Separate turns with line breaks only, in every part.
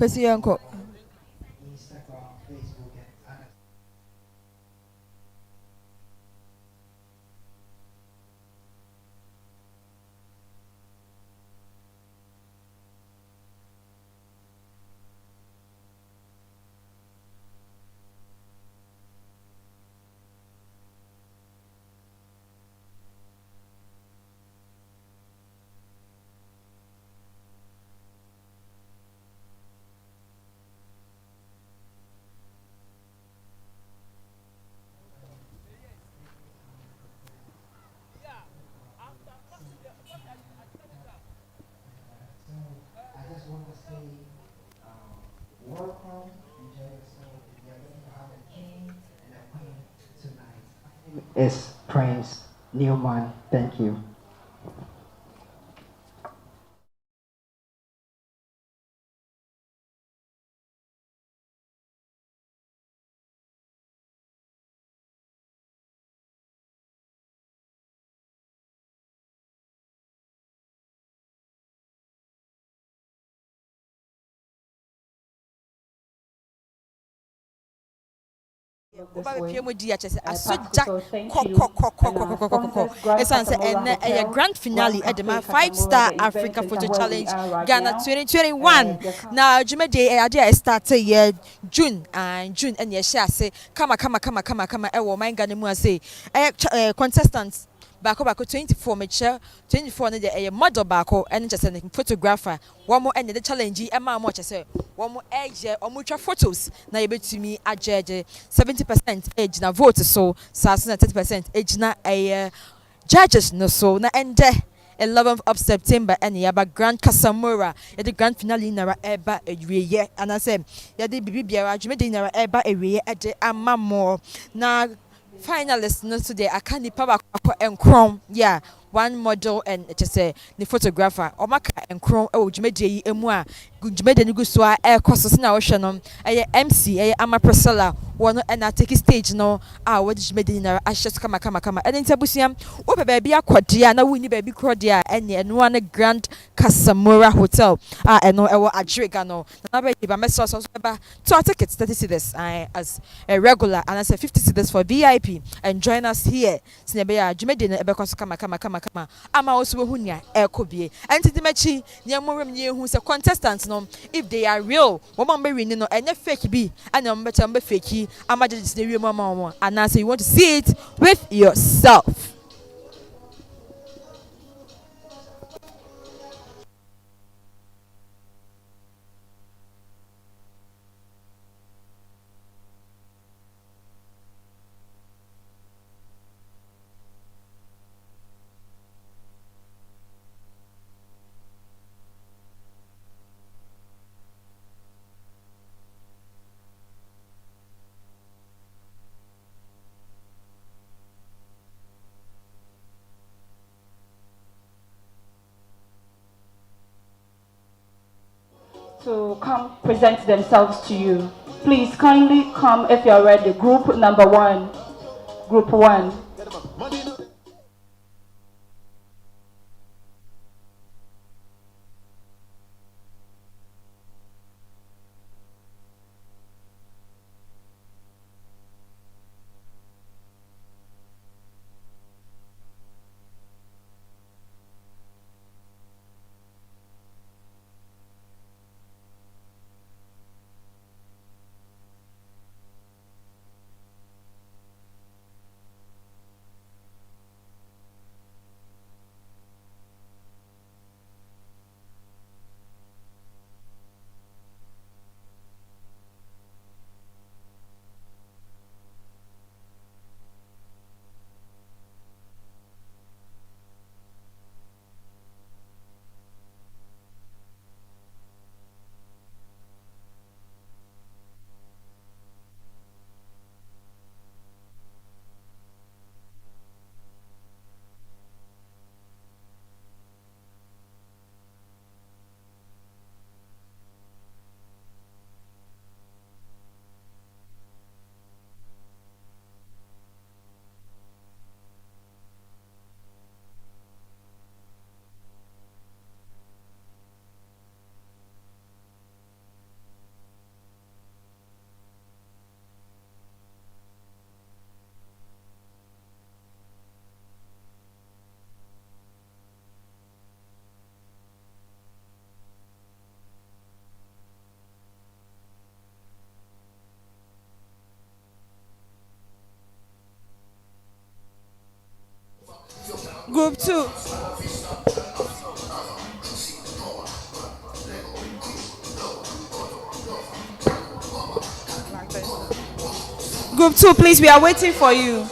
Kwesi yanko.
Instagram, Facebook, and other. So I just want to say, welcome, enjoy yourself. We are going to have a king and a queen tonight. My name is Prince Newman. Thank you.
Oba be pie mu di akyese asoja
Pastor, thank you. And our
kokokokokokokokoko
sponsors, Grand
esanse
Casamora
enne eye
Hotel,
grand finale
Grand
e de ma
Cafe
5
Casamora,
star
the event
Africa
center
Photo
where we
Challenge
are right
Ghana
now.
2021 na jumede e ade e start ye June and June ene ye hye ase kama e wo man Ghana mu ase contestants bako 24 meche 24 ne de e model bako ene chese ne photographer wo mo ene de challenge e ma mo chese wo mo eje o mo twa photos na ye betumi ajeje 70% age na vote so sas na 30% age na judges no so na ende 11th of September and yaba Grand Casamora ya the grand finale nara eba ewiye anase ya de bibi biara dwuma de nara eba ewiye ede ama mo na finalists no today aka nipa ba enkron yeah one model and just say the photographer omaka enkron e wo dwuma de yi emu a dwuma de ni gu so a e koso na wo hwe no MC ama Priscilla wono na take stage no a wo dwuma de na ahye kama and ntabusiam wo be ba bia akode a na wo ni ba bi krode a ene eno an Grand Casamora Hotel eno e wo Adriga no na ba ba meso so ba to tickets 30 cedis as a regular and I say 50 cedis for VIP and join us here sinebe ya dwuma de na e be koso kama ama also we hunya ekobie entity machi nyamorem nye hu se contestants no if they are real wo man be win no enye fake bi ana mo be fake ama judges dey wiem ama mo and now you want to see it with yourself.
To come present themselves to you. Please kindly come if you're ready. Group number 1. Group 1.
Group 2. Group 2, please, we are waiting for you.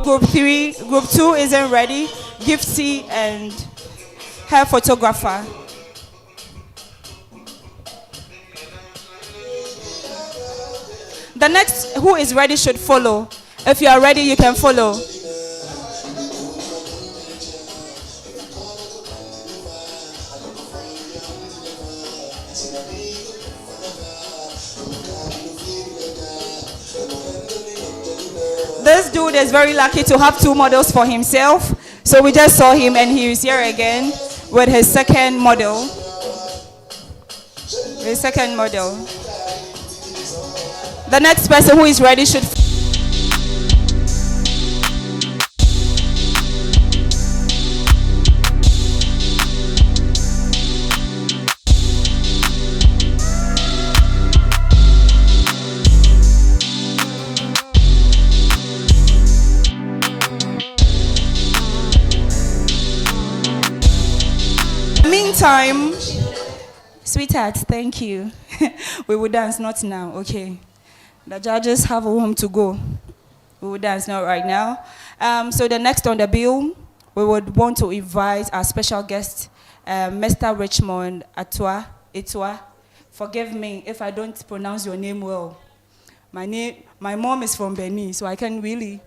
Group 3, Group 2 isn't ready. Gifty and hair photographer. The next who is ready should follow. If you are ready, you can follow. This dude is very lucky to have 2 models for himself. So we just saw him and he is here again with his second model. His second model. The next person who is ready should. Meantime, sweetheart, thank you. We will dance, not now, okay? The judges have a home to go. We will dance, not right now. So the next on the bill, we would want to invite our special guest, Mr. Richmond Etua. Forgive me if I don't pronounce your name well. My mom is from Benin, so I can really.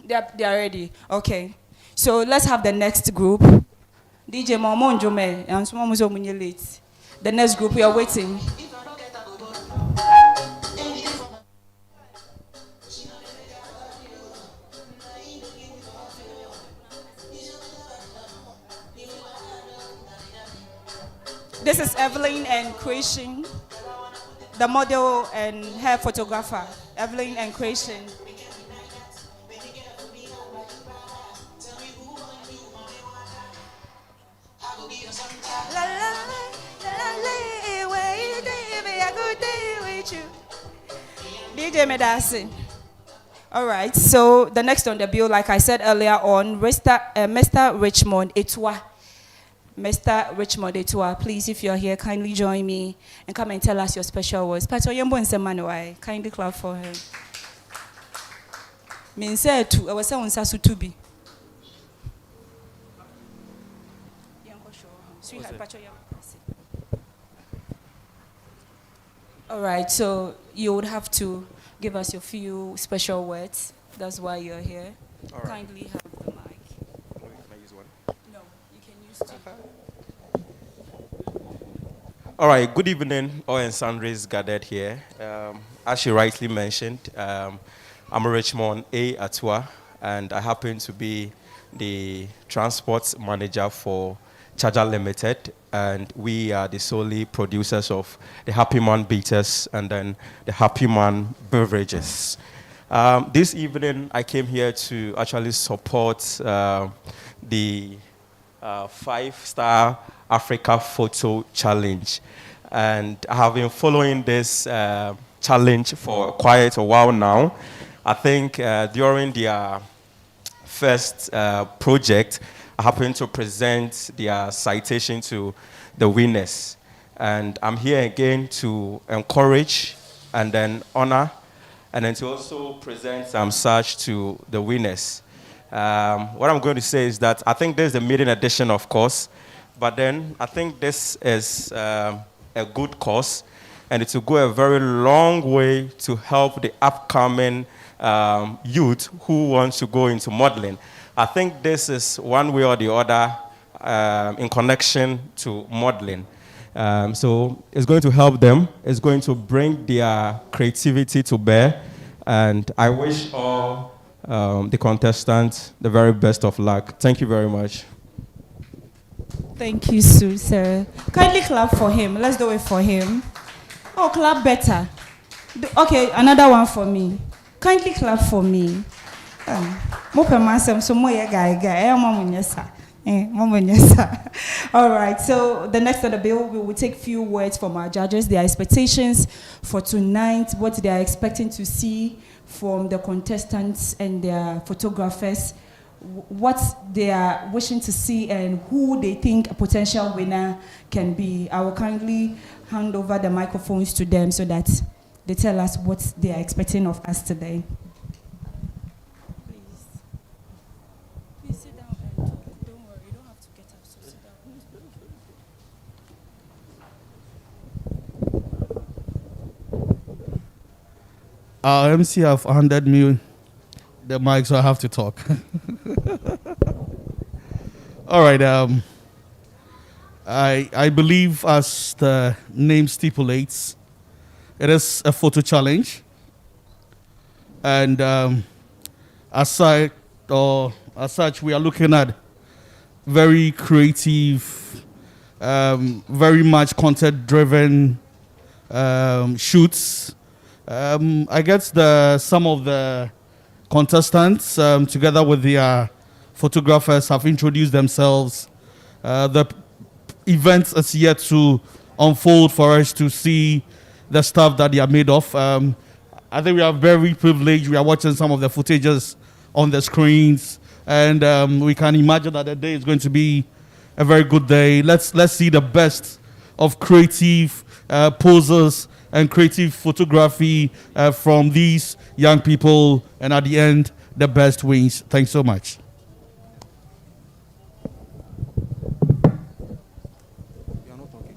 They are ready. Okay. So let's have the next group. DJ Momo Njome, and someone was late. The next group, we are waiting. This is Evelyn and Creation, the model and hair photographer. Evelyn and Creation. DJ Medasi. All right, so the next on the bill, like I said earlier on, Mr. Richmond Etua. Mr. Richmond Etua, please, if you're here, kindly join me and come and tell us your special words. Pato Yembo and Semanuai, kindly clap for him. Minse tu, I was saying Sasu to be. All right, so you would have to give us your few special words. That's why you're here.
All right.
Kindly have the mic.
Can I use one?
No, you can use two.
All right, good evening, all and sundries gathered here. As she rightly mentioned, I'm Richmond A. Atua, and I happen to be the transport manager for Charger Limited, and we are the solely producers of the Happy Man Bitters and then the Happy Man Beverages. This evening, I came here to actually support the 5-Star Africa Photo Challenge. And I have been following this challenge for quite a while now. I think during their first project, I happened to present their citation to the winners. And I'm here again to encourage and then honor, and then to also present some such to the winners. What I'm going to say is that I think this is the maiden edition, of course, but then I think this is a good cause, and it will go a very long way to help the upcoming youth who wants to go into modeling. I think this is one way or the other in connection to modeling. So it's going to help them. It's going to bring their creativity to bear. And I wish all the contestants the very best of luck. Thank you very much.
Thank you, sir. Kindly clap for him. Let's do it for him. Oh, clap better. Okay, another one for me. Kindly clap for me. All right, so the next on the bill, we will take few words from our judges, their expectations for tonight, what they are expecting to see from the contestants and their photographers, what they are wishing to see, and who they think a potential winner can be. I will kindly hand over the microphones to them so that they tell us what they are expecting of us today. Please sit down and don't worry, you don't have to get up, so sit down.
Our MC have handed me the mic, so I have to talk. All right. I believe, as the name stipulates, it is a photo challenge, and as such, we are looking at very creative, very much content-driven shoots. I guess some of the contestants, together with their photographers, have introduced themselves. The event is yet to unfold for us to see the stuff that they are made of. I think we are very privileged. We are watching some of the footages on the screens, and we can imagine that the day is going to be a very good day. Let's see the best of creative poses and creative photography from these young people, and at the end, the best wins. Thanks so much.
You are not talking.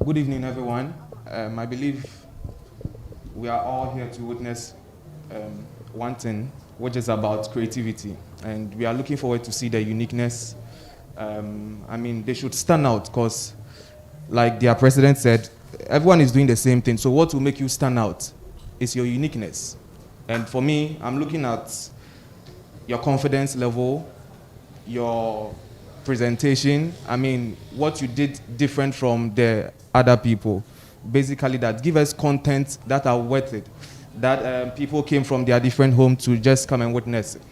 Good evening, everyone. I believe we are all here to witness one thing, which is about creativity, and we are looking forward to see the uniqueness. I mean, they should stand out because, like their president said, everyone is doing the same thing. So what will make you stand out is your uniqueness. And for me, I'm looking at your confidence level, your presentation. I mean, what you did different from the other people. Basically, that give us content that are worth it, that people came from their different homes to just come and witness it.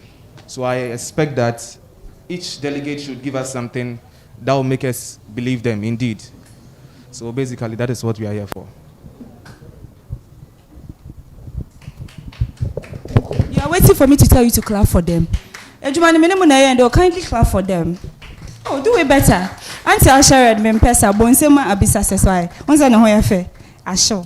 So I expect that each delegate should give us something that will make us believe them, indeed. So basically, that is what we are here for.
You are waiting for me to tell you to clap for them. They'll kindly clap for them. Oh, do it better. Auntie Asha read me pesa bonsema abisa seswai. Once I know how I show.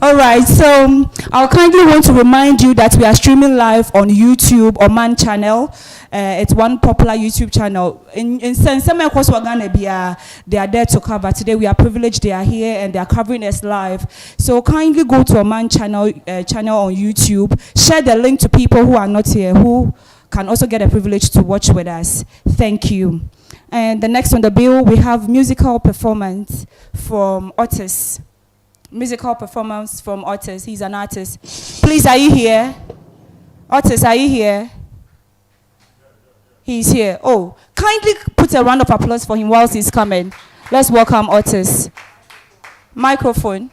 All right, so I'll kindly want to remind you that we are streaming live on YouTube or Man channel. It's one popular YouTube channel. In some course, we're gonna be they are there to cover. Today we are privileged they are here and they are covering us live. So kindly go to a Man channel on YouTube. Share the link to people who are not here, who can also get a privilege to watch with us. Thank you. And the next on the bill, we have musical performance from Otis. Musical performance from Otis. He's an artist. Please, are you here? Otis, are you here? He's here. Oh, kindly put a round of applause for him whilst he's coming. Let's welcome Otis. Microphone.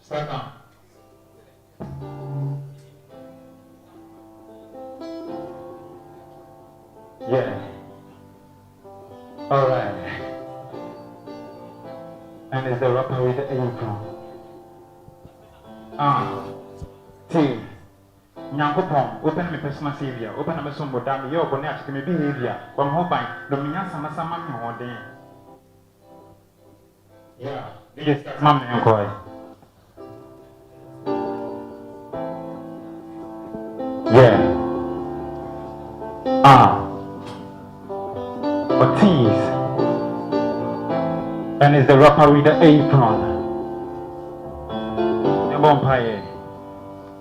Second. Yeah. All right. And it's the rapper with the apron. T. Nyankopon, open me personal savior, open me some bodam, your bonnet to me behavior. From hoping, Dominia Sama Sama me. Yeah, this is Mammy and Coy. Yeah. Ortiz. And it's the rapper with the apron. The vampire.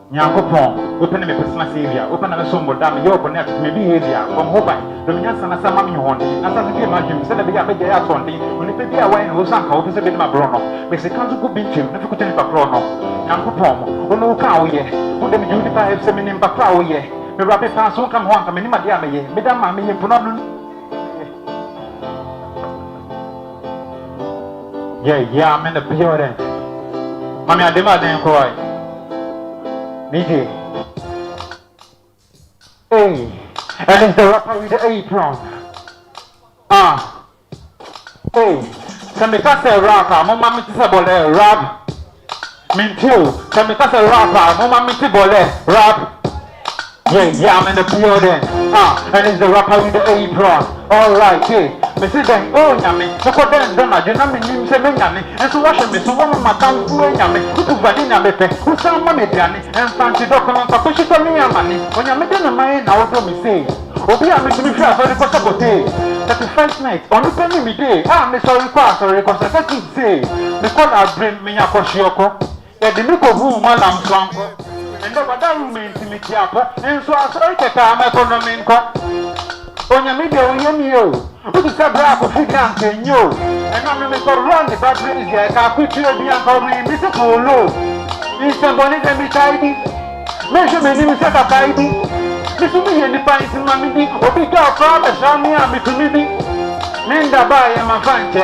Nyankopon, open me personal savior, open me some bodam, your bonnet to me behavior. From hoping, Dominia Sama Sama me honey. As I give my dream, said the big idea Sunday, when it be away who sank out to my brono. Makes a country good beach, never could tell you Bacrono. Nyankopon, oh no cow ye, put them in 25 seminar Bacrow ye. The rapid pass won't come home, and Madame ye, Madame Mammy, and Punon. Yeah, I'm in the period. Mammy, I demand and cry. DJ. Hey, and it's the rapper with the apron. Hey, can we cast a rapper? Mamma Missable rap. Me too. Can we cast a rapper? Mamma Missable rap. Yeah, I'm in the period. And it's the rapper with the apron. Alright, hey. Mrs. Dang, oh, Yammy, the Contestant, you know me, you say, Yammy, and so watch me, so one of my tongue, who Yammy, who to Vadina Bepe, who some money, Danny, and fancy document for pushing for me, money. When you're making a mind, I will me say, Obi, I'm making me feel for the possible day. That the first night, on the penny me day, I'm sorry, pass, or reconstructed say, because I bring me a Koshioko, that the look of whom I'm strong. And the other room intimate yapper, and so I saw it at time economy. On your media, you what is that black of figure and you? And I'm going to run the batteries here. I put you in the uncle, Mr. Polo. Mr. Bonnet and me tidy. Measure me, you set a tidy. This will be in the pints in my meeting, or pick up father, show me and be committee. Linda by and my fancy.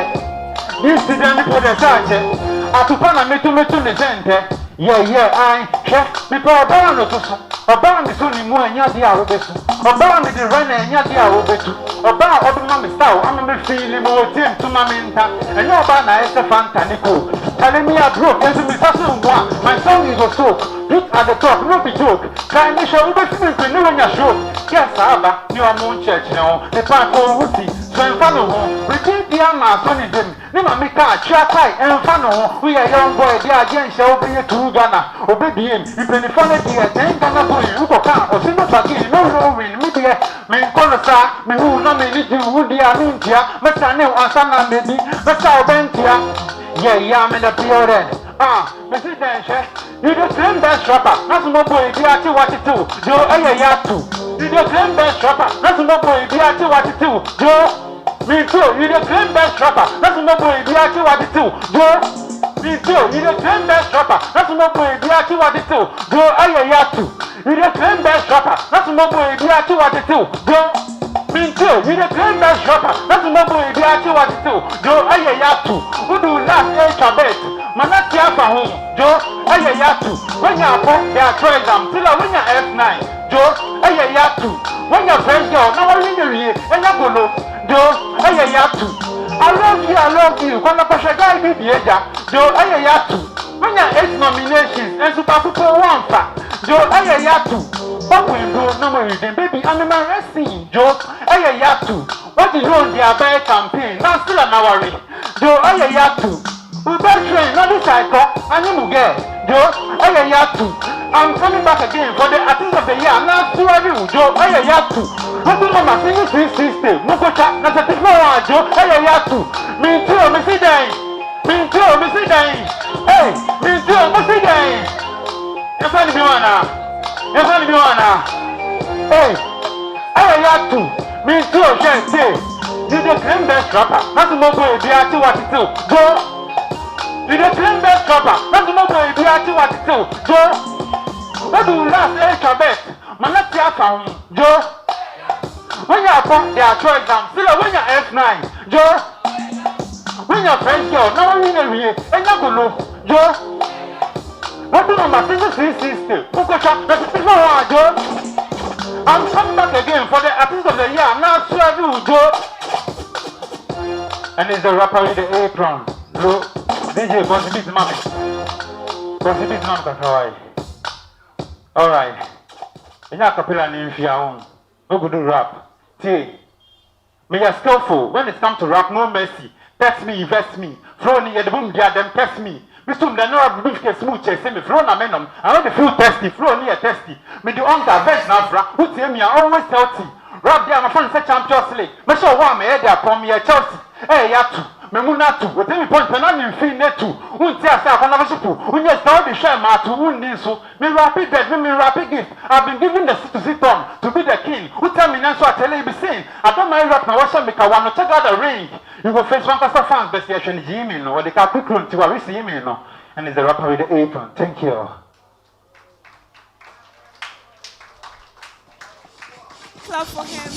This is the for the sergeant. I to pan me to the center. Yeah, I check me for a barn or so. A barn is only more than Yadia Robesu. A barn is the runner and Yadia Robesu. A barn of the mammy style, I'm a feeling more team to my mentor. And your banner is a fantanico. Telling me I broke, as a Missassin one. My song is also. Look at the top, no be joke. Can you show me to know when you're short? Yes, Abba, you are moon church now. The park of Woody, so in front of home. Repeat the armor, Sonny Dim. Never make a chat tight and fun. We are young boy, they are again shall be a true gunner. Obey him, you can follow the then Ghana boy, you go come or sing up again. No, win, me dear. Men Colosar, me who nominate you, Woody Amintia, but I know Asana baby, but I'll Bentia. Yeah, I'm in the period. Mrs. Danger, you just claim best rapper. That's no boy, be at what it do. Joe, you just claim best rapper. That's no boy, be at what it do. Joe, me too, you just claim best rapper. That's no boy, be at what it do. Joe, me too, you just claim best rapper. That's no boy, be at what it do. Joe, you just claim best rapper. That's no boy, be at what it do. Joe, me too, you just claim best rapper. That's no boy, be at what it do. Joe, who do last alphabet? Manatia for home, Joe, Ayayatu. When you're upon their exam, till I win your F9, Joe, Ayayatu. When your friends go, now I win your and you're going to Joe, Ayayatu. I love you, when the Pasha guy be the Joe, Ayayatu. When your 8 nominations and Super People 1 fact, Joe, Ayayatu. What will you do? No more than baby animal wrestling, Joe, Ayayatu. What is on the Abai campaign? Now still an hour, Joe, Ayayatu. We better train, not this cycle, and you will get, Joe, I'm coming back again for the artist of the year, now to you, Joe, what do you want to see system? No coach, not a different Joe, me too, Missy Day, me too, Missy Day, hey, me too, Missy Day. You're funny, Biwana, hey, me too, Shanty, you just claim best rapper, not to know where they are to what to do, Joe. You don't claim best rapper. That's no way you are to what it do. Joe, what do you last alphabet? Manatia found Joe. When you're upon their exam, still when you're F9, Joe. When your friends go, no one in the way, and you're going to Joe. I'm coming back again for the artist of the year. I'm not sure I will go. And it's the rapper with the apron. Look, DJ, Bossy Mommy. Bossy Mommy, alright. In your capella name, if you own, no good to rap. See, me are skillful. When it comes to rap, no mercy. Text me, invest me. Flow me, the boom, yeah, them test me. Mr. The no brief case smooth chase me, flow na menum. I want to feel testy, flow near testy. Me do on the bench now, who tell me I always healthy. Rap there, my friend said Champions League. Me show one me head there from me at Chelsea. Hey, Yatu, Memunatu, what any point when I'm in Finetu, won't say I can never support. When you start to share my two wounds, so me rapid dead, me rapid gift. I've been given the seat to sit on to be the king. Who tell me now so I tell you be saying, I don't mind rap now, watch me, I want to check out the ring. You go face one cast of fans, but you actually Jimmy, no, or the Capricorn to a receive me, no. And it's the rapper with the apron. Thank you.
Clap for him.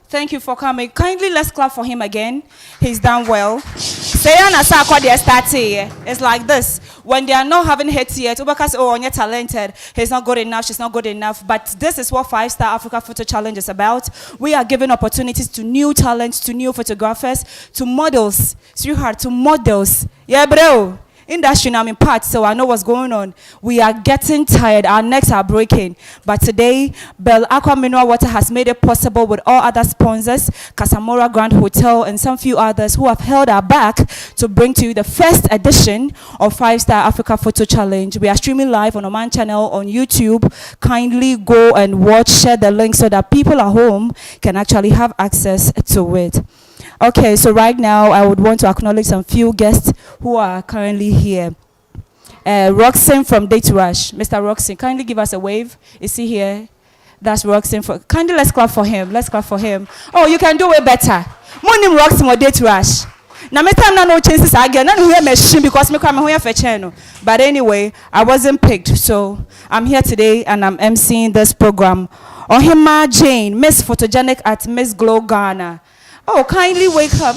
Thank you for coming. Kindly let's clap for him again. He's done well. It's like this. When they are not having hits yet, Ubaka say, oh, you're talented. He's not good enough. She's not good enough. But this is what 5-Star Africa Photo Challenge is about. We are giving opportunities to new talents, to new photographers, to models. Sweetheart, to models. Yeah, bro. Industry now I'm in part, so I know what's going on. We are getting tired. Our necks are breaking. But today, Bell Aqua Mineral Water has made it possible with all other sponsors, Casamora Grand Hotel and some few others who have held our back to bring to you the first edition of 5-Star Africa Photo Challenge. We are streaming live on Oman channel on YouTube. Kindly go and watch, share the link so that people at home can actually have access to it. Okay, so right now I would want to acknowledge some few guests who are currently here. Roxanne from Date Rush. Mr. Roxanne, kindly give us a wave. Is he here? That's Roxanne. Kindly let's clap for him. Let's clap for him. Oh, you can do it better. My name Roxanne or Date Rush. Now, me time no chances again. Not here machine because me come here for channel. But anyway, I wasn't picked, so I'm here today and I'm emceeing this program. Ohima Jane, Miss Photogenic at Miss Glow Ghana. Oh, kindly wake up.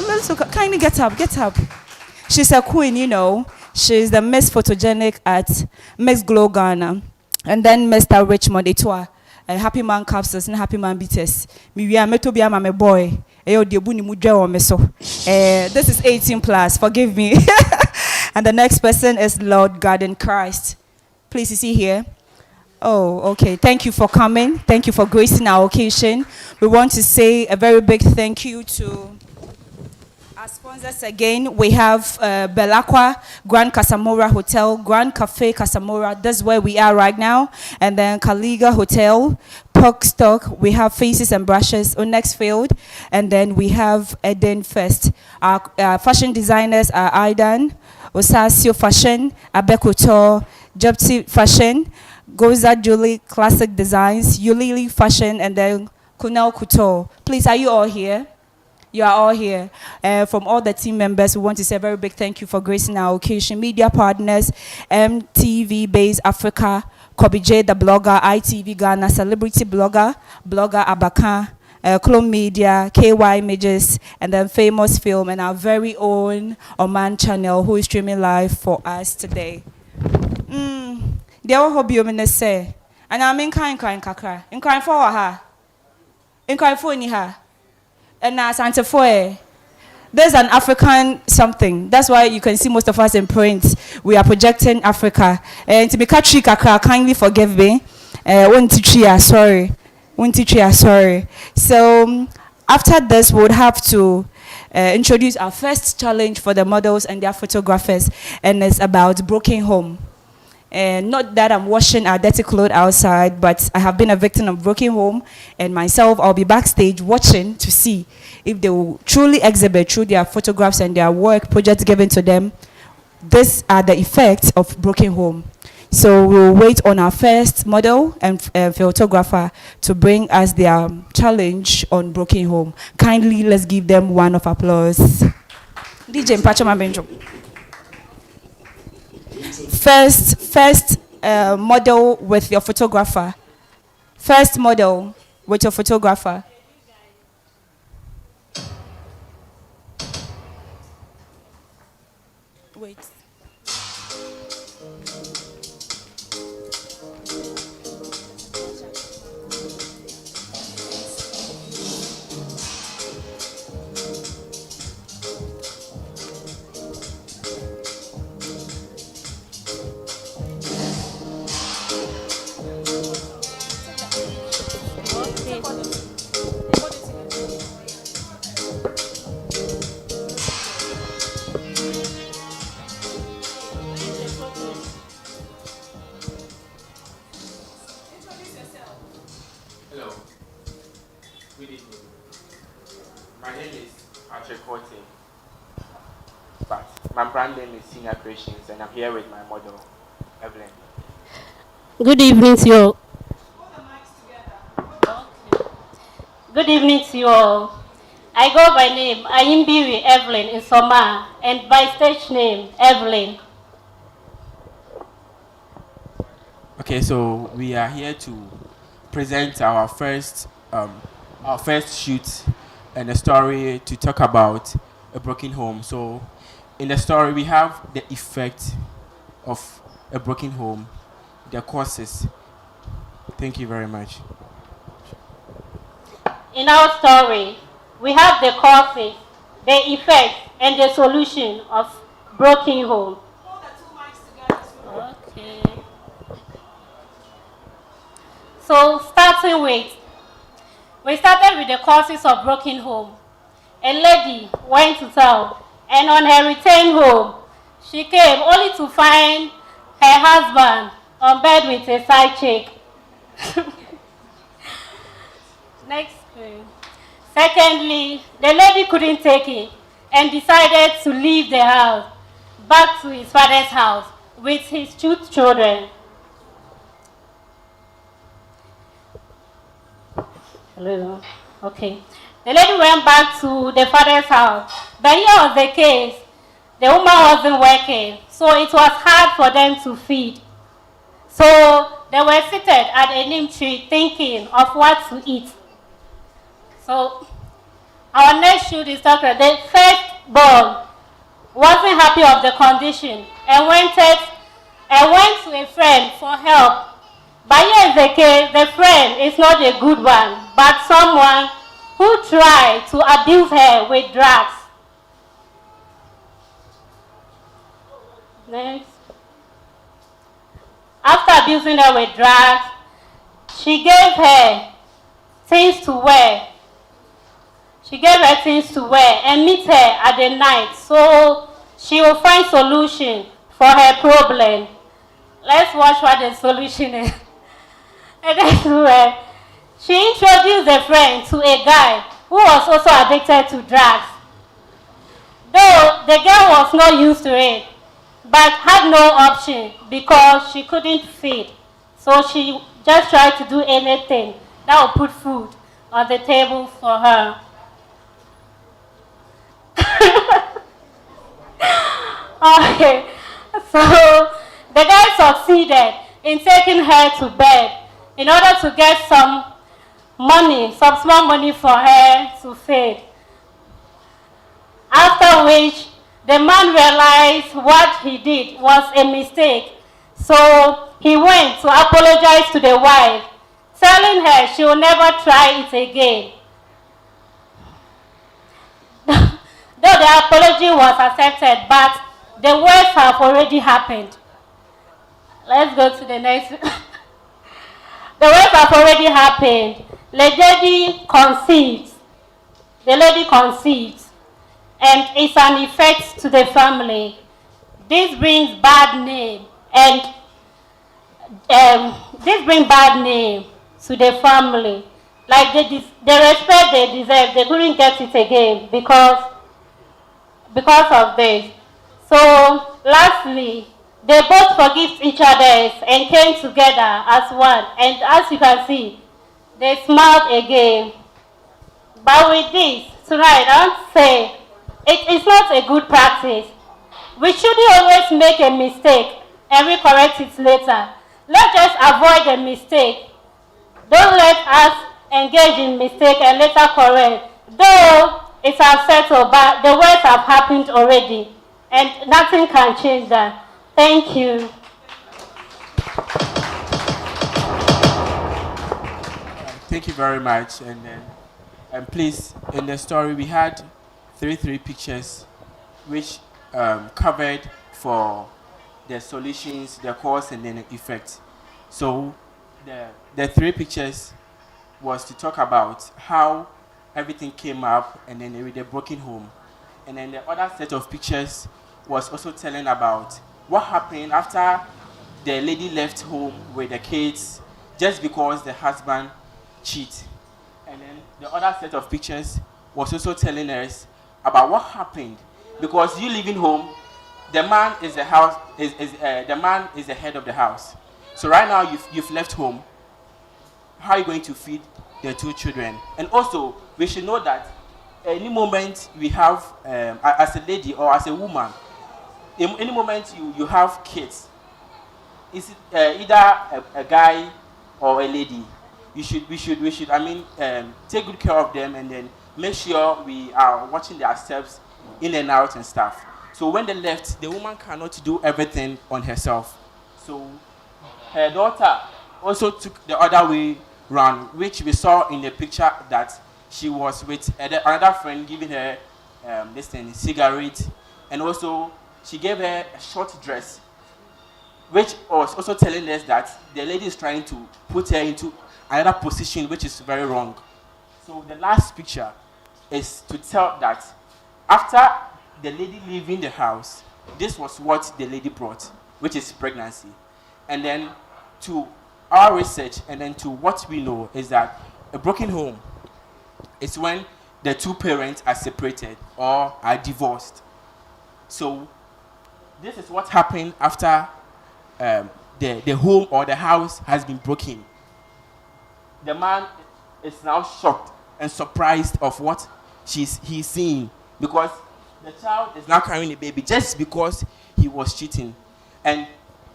Kindly get up, get up. She's a queen, you know. She's the Miss Photogenic at Miss Glow Ghana. And then Mr. Richmond Etwa. Happy Man Capsules and Happy Man Beaters. Me are metobia my boy. This is 18 plus, forgive me. And the next person is Lord Garden Christ. Please, is he here? Oh, okay. Thank you for coming. Thank you for gracing our occasion. We want to say a very big thank you to our sponsors again. We have Belacqua, Grand Casamora Hotel, Grand Cafe Casamora. That's where we are right now. And then Kaliga Hotel, Pork Stock. We have Faces and Brushes on next field. And then we have Eden Fest. Our fashion designers are Aidan, Osasio Fashion, Abekoto, Jobti Fashion, Goza Julie Classic Designs, Yulili Fashion, and then Kunal Couture. Please, are you all here? You are all here. From all the team members, we want to say a very big thank you for gracing our occasion. Media partners, MTV Base Africa, Kobe J, the blogger, ITV Ghana, celebrity blogger, Blogger Abaka, Clone Media, KY Images, and then Famous Film, and our very own Oman channel who is streaming live for us today. They all hope you say, and I'm in crying kakra, in crying for her, in crying for her, and now Santa Foy. There's an African something. That's why you can see most of us in print. We are projecting Africa. And to be catchy kakra, kindly forgive me. Sorry. So after this, we would have to introduce our first challenge for the models and their photographers, and it's about broken home. Not that I'm washing our dirty clothes outside, but I have been a victim of broken home, and myself, I'll be backstage watching to see if they will truly exhibit through their photographs and their work projects given to them. These are the effects of broken home. So we'll wait on our first model and photographer to bring us their challenge on broken home. Kindly, let's give them one of applause. DJ Mpachama Benjo. First model with your photographer. First model with your photographer.
Hello. Good evening. My name is Patrick Corte, but my brand name is Senior Creations, and I'm here with my model, Evelyn.
Good evening to you all. Good evening to you all. I go by name Ayimbiwi Evelyn in Soma, and by stage name Evelyn.
Okay, so we are here to present our first shoot and a story to talk about a broken home. So in the story we have the effect of a broken home, the causes. Thank you very much.
In our story, we have the causes, the effects, and the solution of broken home. Okay. So we started with the causes of broken home. A lady went to town, and on her return home, she came only to find her husband on bed with a side chick. Next. Secondly, the lady couldn't take it and decided to leave the house back to his father's house with his 2 children. Hello. Okay. The lady went back to the father's house, but here was the case. The woman wasn't working, so it was hard for them to feed. So they were seated at a neem tree thinking of what to eat. So our next shoot is talking. The firstborn wasn't happy of the condition and went to a friend for help. But here is the case, the friend is not a good one, but someone who tried to abuse her with drugs. Next. After abusing her with drugs, she gave her things to wear. And meet her at the night so she will find solution for her problem. Let's watch what the solution is. And then she introduced the friend to a guy who was also addicted to drugs. Though the girl was not used to it, but had no option because she couldn't feed. So she just tried to do anything that would put food on the table for her. Okay, so the guy succeeded in taking her to bed in order to get some small money for her to feed. After which, the man realized what he did was a mistake. So he went to apologize to the wife, telling her she will never try it again. Though the apology was accepted, but the worst have already happened. Let's go to the next. The worst have already happened. The lady conceives, and it's an effect to the family. This brings bad name, and to the family. Like the respect they deserve, they couldn't get it again because of this. So lastly, they both forgive each other and came together as one. And as you can see, they smiled again. But with this, tonight, I want to say, it is not a good practice. We shouldn't always make a mistake and recorrect it later. Let's just avoid the mistake. Don't let us engage in mistake and later correct. Though it's settled, but the worst have happened already. And nothing can change that. Thank you.
Thank you very much. And please, in the story we had three pictures which covered for the solutions, the cause, and then the effect. So the 3 pictures was to talk about how everything came up and then with the broken home. And then the other set of pictures was also telling about what happened after the lady left home with the kids just because the husband cheat. And then the other set of pictures was also telling us about what happened because you leaving home, the man is the house the man is the head of the house. So right now you've left home. How are you going to feed the two children? And also we should know that any moment we have as a lady or as a woman, in any moment you have kids, is either a guy or a lady. We should take good care of them and then make sure we are watching their steps in and out and stuff. So when they left, the woman cannot do everything on herself. So her daughter also took the other way round, which we saw in the picture that she was with another friend giving her cigarette, and also she gave her a short dress, which was also telling us that the lady is trying to put her into another position, which is very wrong. So the last picture is to tell that after the lady leaving the house, this was what the lady brought, which is pregnancy. And then to our research and then to what we know is that a broken home is when the two parents are separated or are divorced. So this is what happened after the home or the house has been broken. The man is now shocked and surprised of what he's seeing because the child is now carrying a baby just because he was cheating. And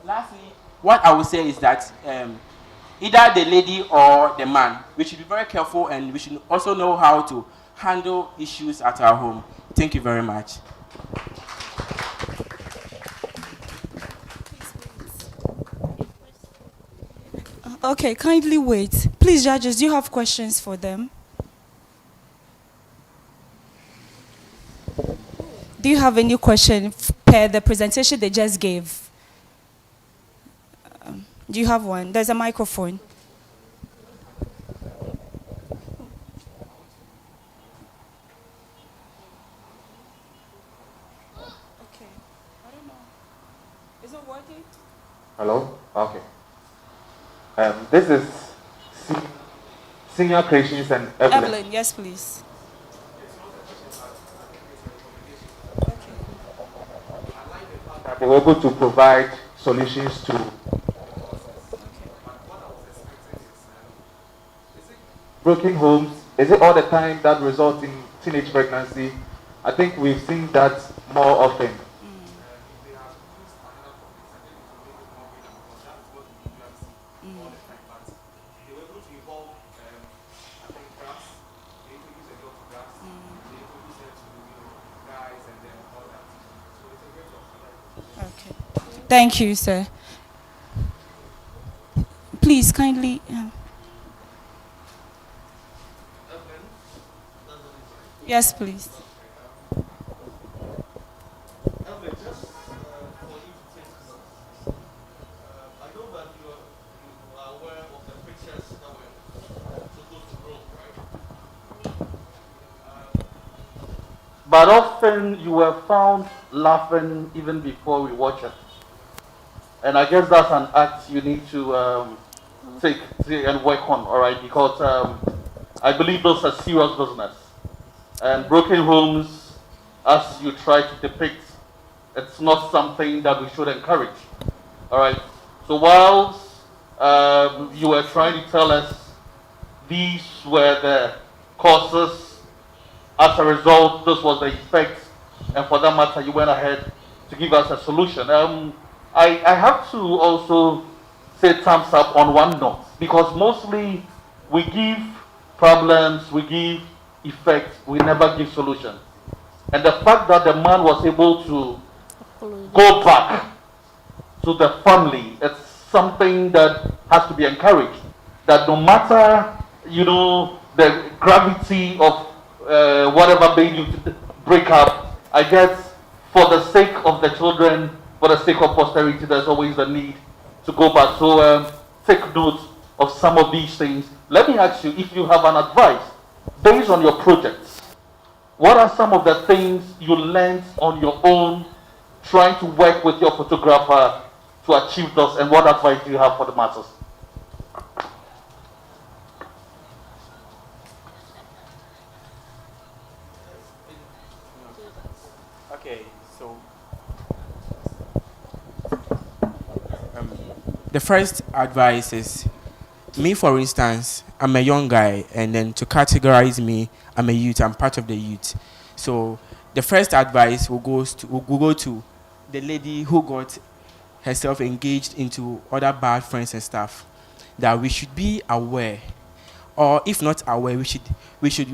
lastly, what I would say is that either the lady or the man, we should be very careful and we should also know how to handle issues at our home. Thank you very much.
Okay, kindly wait. Please, judges, do you have questions for them? Do you have any question per the presentation they just gave? Do you have one? There's a microphone. Okay. I don't know. Is it working?
Hello? Okay. This is Senior Creations and Evelyn.
Evelyn, yes, please.
They were able to provide solutions to broken homes. Is it all the time that results in teenage pregnancy? I think we've seen that more often.
Okay. Thank you, sir. Please, kindly. Yes, please.
But often you were found laughing even before we watch it. And I guess that's an act you need to take and work on, all right? Because I believe those are serious business. And broken homes, as you try to depict, it's not something that we should encourage, all right? So whilst you were trying to tell us these were the causes, as a result, this was the effect, and for that matter, you went ahead to give us a solution. I have to also say thumbs up on one note, because mostly we give problems, we give effects, we never give solutions. And the fact that the man was able to go back to the family, it's something that has to be encouraged. That no matter, the gravity of whatever made you break up, I guess for the sake of the children, for the sake of posterity, there's always a need to go back. So take note of some of these things. Let me ask you, if you have an advice based on your projects, what are some of the things you learned on your own trying to work with your photographer to achieve those, and what advice do you have for the masses?
Okay, so the first advice is me, for instance, I'm a young guy, and then to categorize me, I'm a youth, I'm part of the youth. So the first advice will go to the lady who got herself engaged into other bad friends and stuff, that we should be aware, or if not aware, we should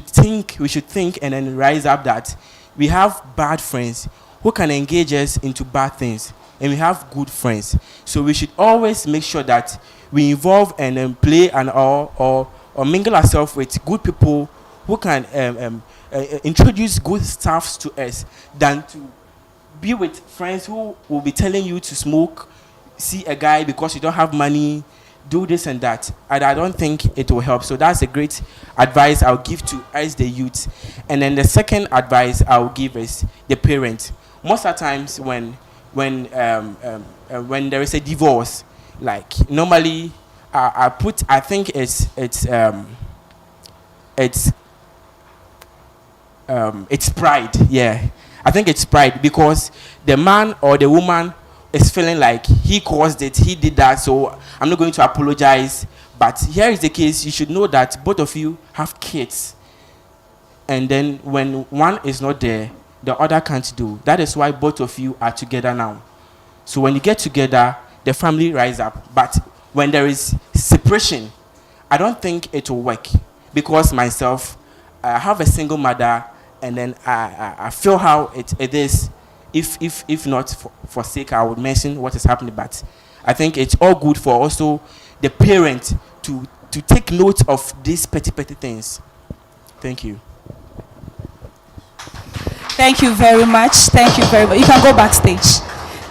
think and then rise up that we have bad friends who can engage us into bad things, and we have good friends. So we should always make sure that we involve and play and or mingle ourselves with good people who can introduce good stuffs to us, than to be with friends who will be telling you to smoke, see a guy because you don't have money, do this and that. And I don't think it will help. So that's a great advice I'll give to us, the youth. And then the second advice I'll give is the parent. Most of the times when there is a divorce, like normally I think it's pride. Yeah, I think it's pride, because the man or the woman is feeling like he caused it, he did that, so I'm not going to apologize. But here is the case: you should know that both of you have kids, and then when one is not there, the other can't do. That is why both of you are together now. So when you get together, the family rise up. But when there is separation, I don't think it will work, because myself, I have a single mother, and then I feel how it is. If not for sake, I would mention what is happening. But I think it's all good for also the parent to take note of these petty things. Thank you.
Thank you very much. Thank you very much. You can go backstage.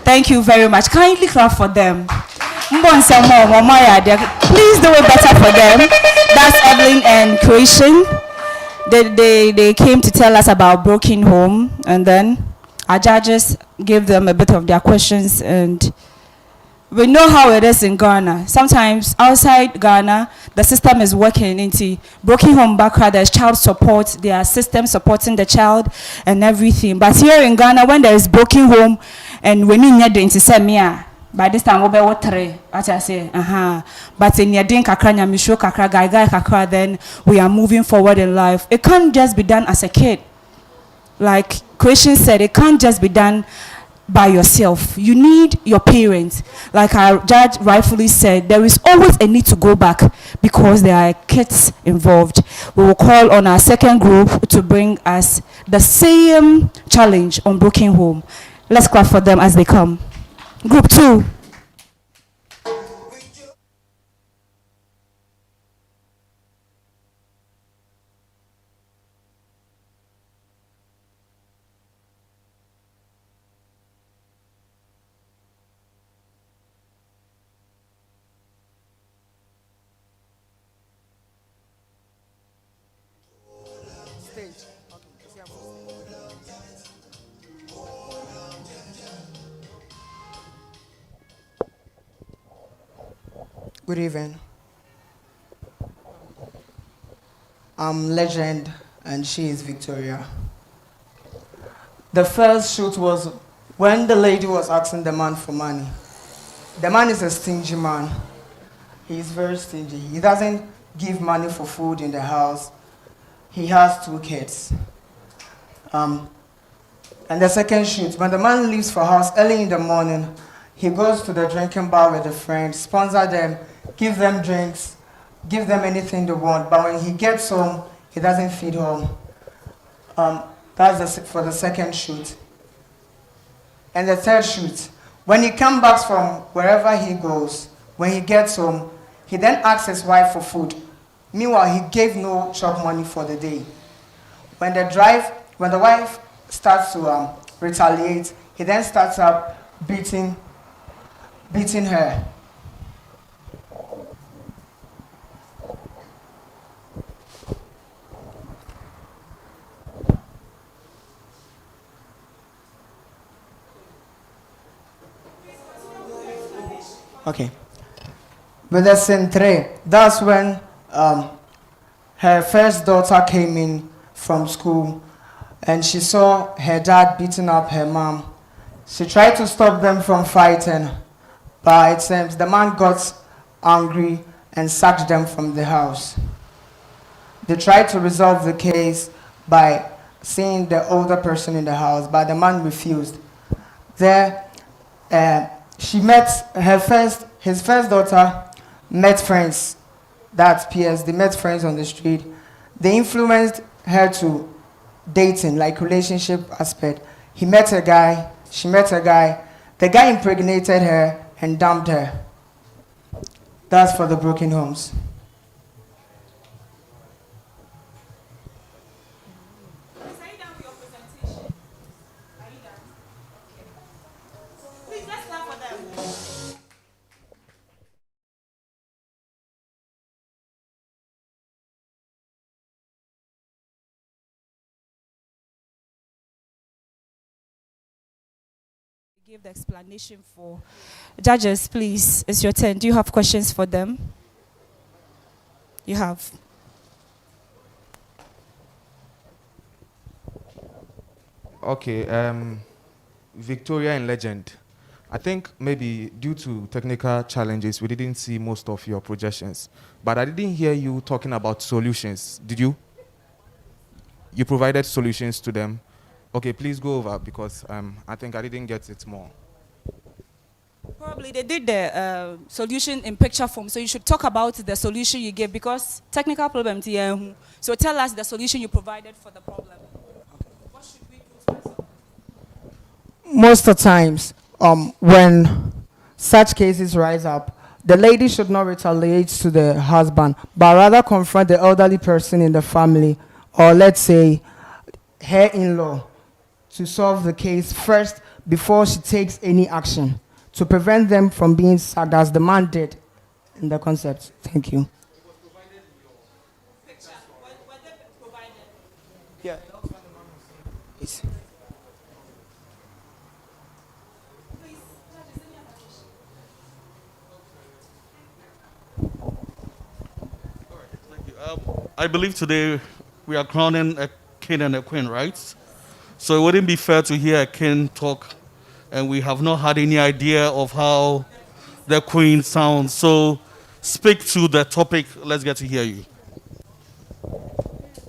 Thank you very much. Kindly clap for them. Please do it better for them. That's Evelyn and Creation. They came to tell us about broken home, and then our judges gave them a bit of their questions, and we know how it is in Ghana. Sometimes outside Ghana, the system is working into broken home background. There's child support, there are systems supporting the child and everything. But here in Ghana, when there is broken home, and when you need to send me, by this time we'll be what three. What I say, But in your drink kakra, nyamisho kakra, guy kakra, then we are moving forward in life. It can't just be done as a kid. Like Christian said, it can't just be done by yourself. You need your parents. Like our judge rightfully said, there is always a need to go back, because there are kids involved. We will call on our second group to bring us the same challenge on broken home. Let's clap for them as they come. Group 2.
Good evening. I'm Legend, and she is Victoria. The first shoot was when the lady was asking the man for money. The man is a stingy man. He is very stingy. He doesn't give money for food in the house. He has 2 kids. And the second shoot, when the man leaves for house early in the morning, he goes to the drinking bar with a friend, sponsor them, give them drinks, give them anything they want. But when he gets home, he doesn't feed home. That's for the second shoot. And the third shoot, when he comes back from wherever he goes, when he gets home, he then asks his wife for food. Meanwhile, he gave no chop money for the day. When the wife starts to retaliate, he then starts up beating her. Okay. With the scene 3, that's when her first daughter came in from school and she saw her dad beating up her mom. She tried to stop them from fighting, but it seems the man got angry and sacked them from the house. They tried to resolve the case by seeing the older person in the house, but the man refused. There, she met his first daughter met friends, that's PS, they met friends on the street. They influenced her to dating, like relationship aspect. He met a guy, she met a guy, the guy impregnated her and dumped her. That's for the broken homes.
Give the explanation for judges, please. It's your turn. Do you have questions for them? You have.
Okay, Victoria and Legend. I think maybe due to technical challenges, we didn't see most of your projections. But I didn't hear you talking about solutions. Did you? You provided solutions to them. Okay, please go over because I think I didn't get it more.
Probably they did the solution in picture form, so you should talk about the solution you gave because technical problem. So tell us the solution you provided for the problem. What should we put first?
Most of the times, when such cases rise up, the lady should not retaliate to the husband, but rather confront the elderly person in the family, or let's say her in-law, to solve the case first before she takes any action, to prevent them from being sacked as the man did in the concept. Thank you. Yeah. Yes.
I believe today we are crowning a king and a queen, right? So it wouldn't be fair to hear a king talk and we have not had any idea of how the queen sounds. So speak to the topic. Let's get to hear you.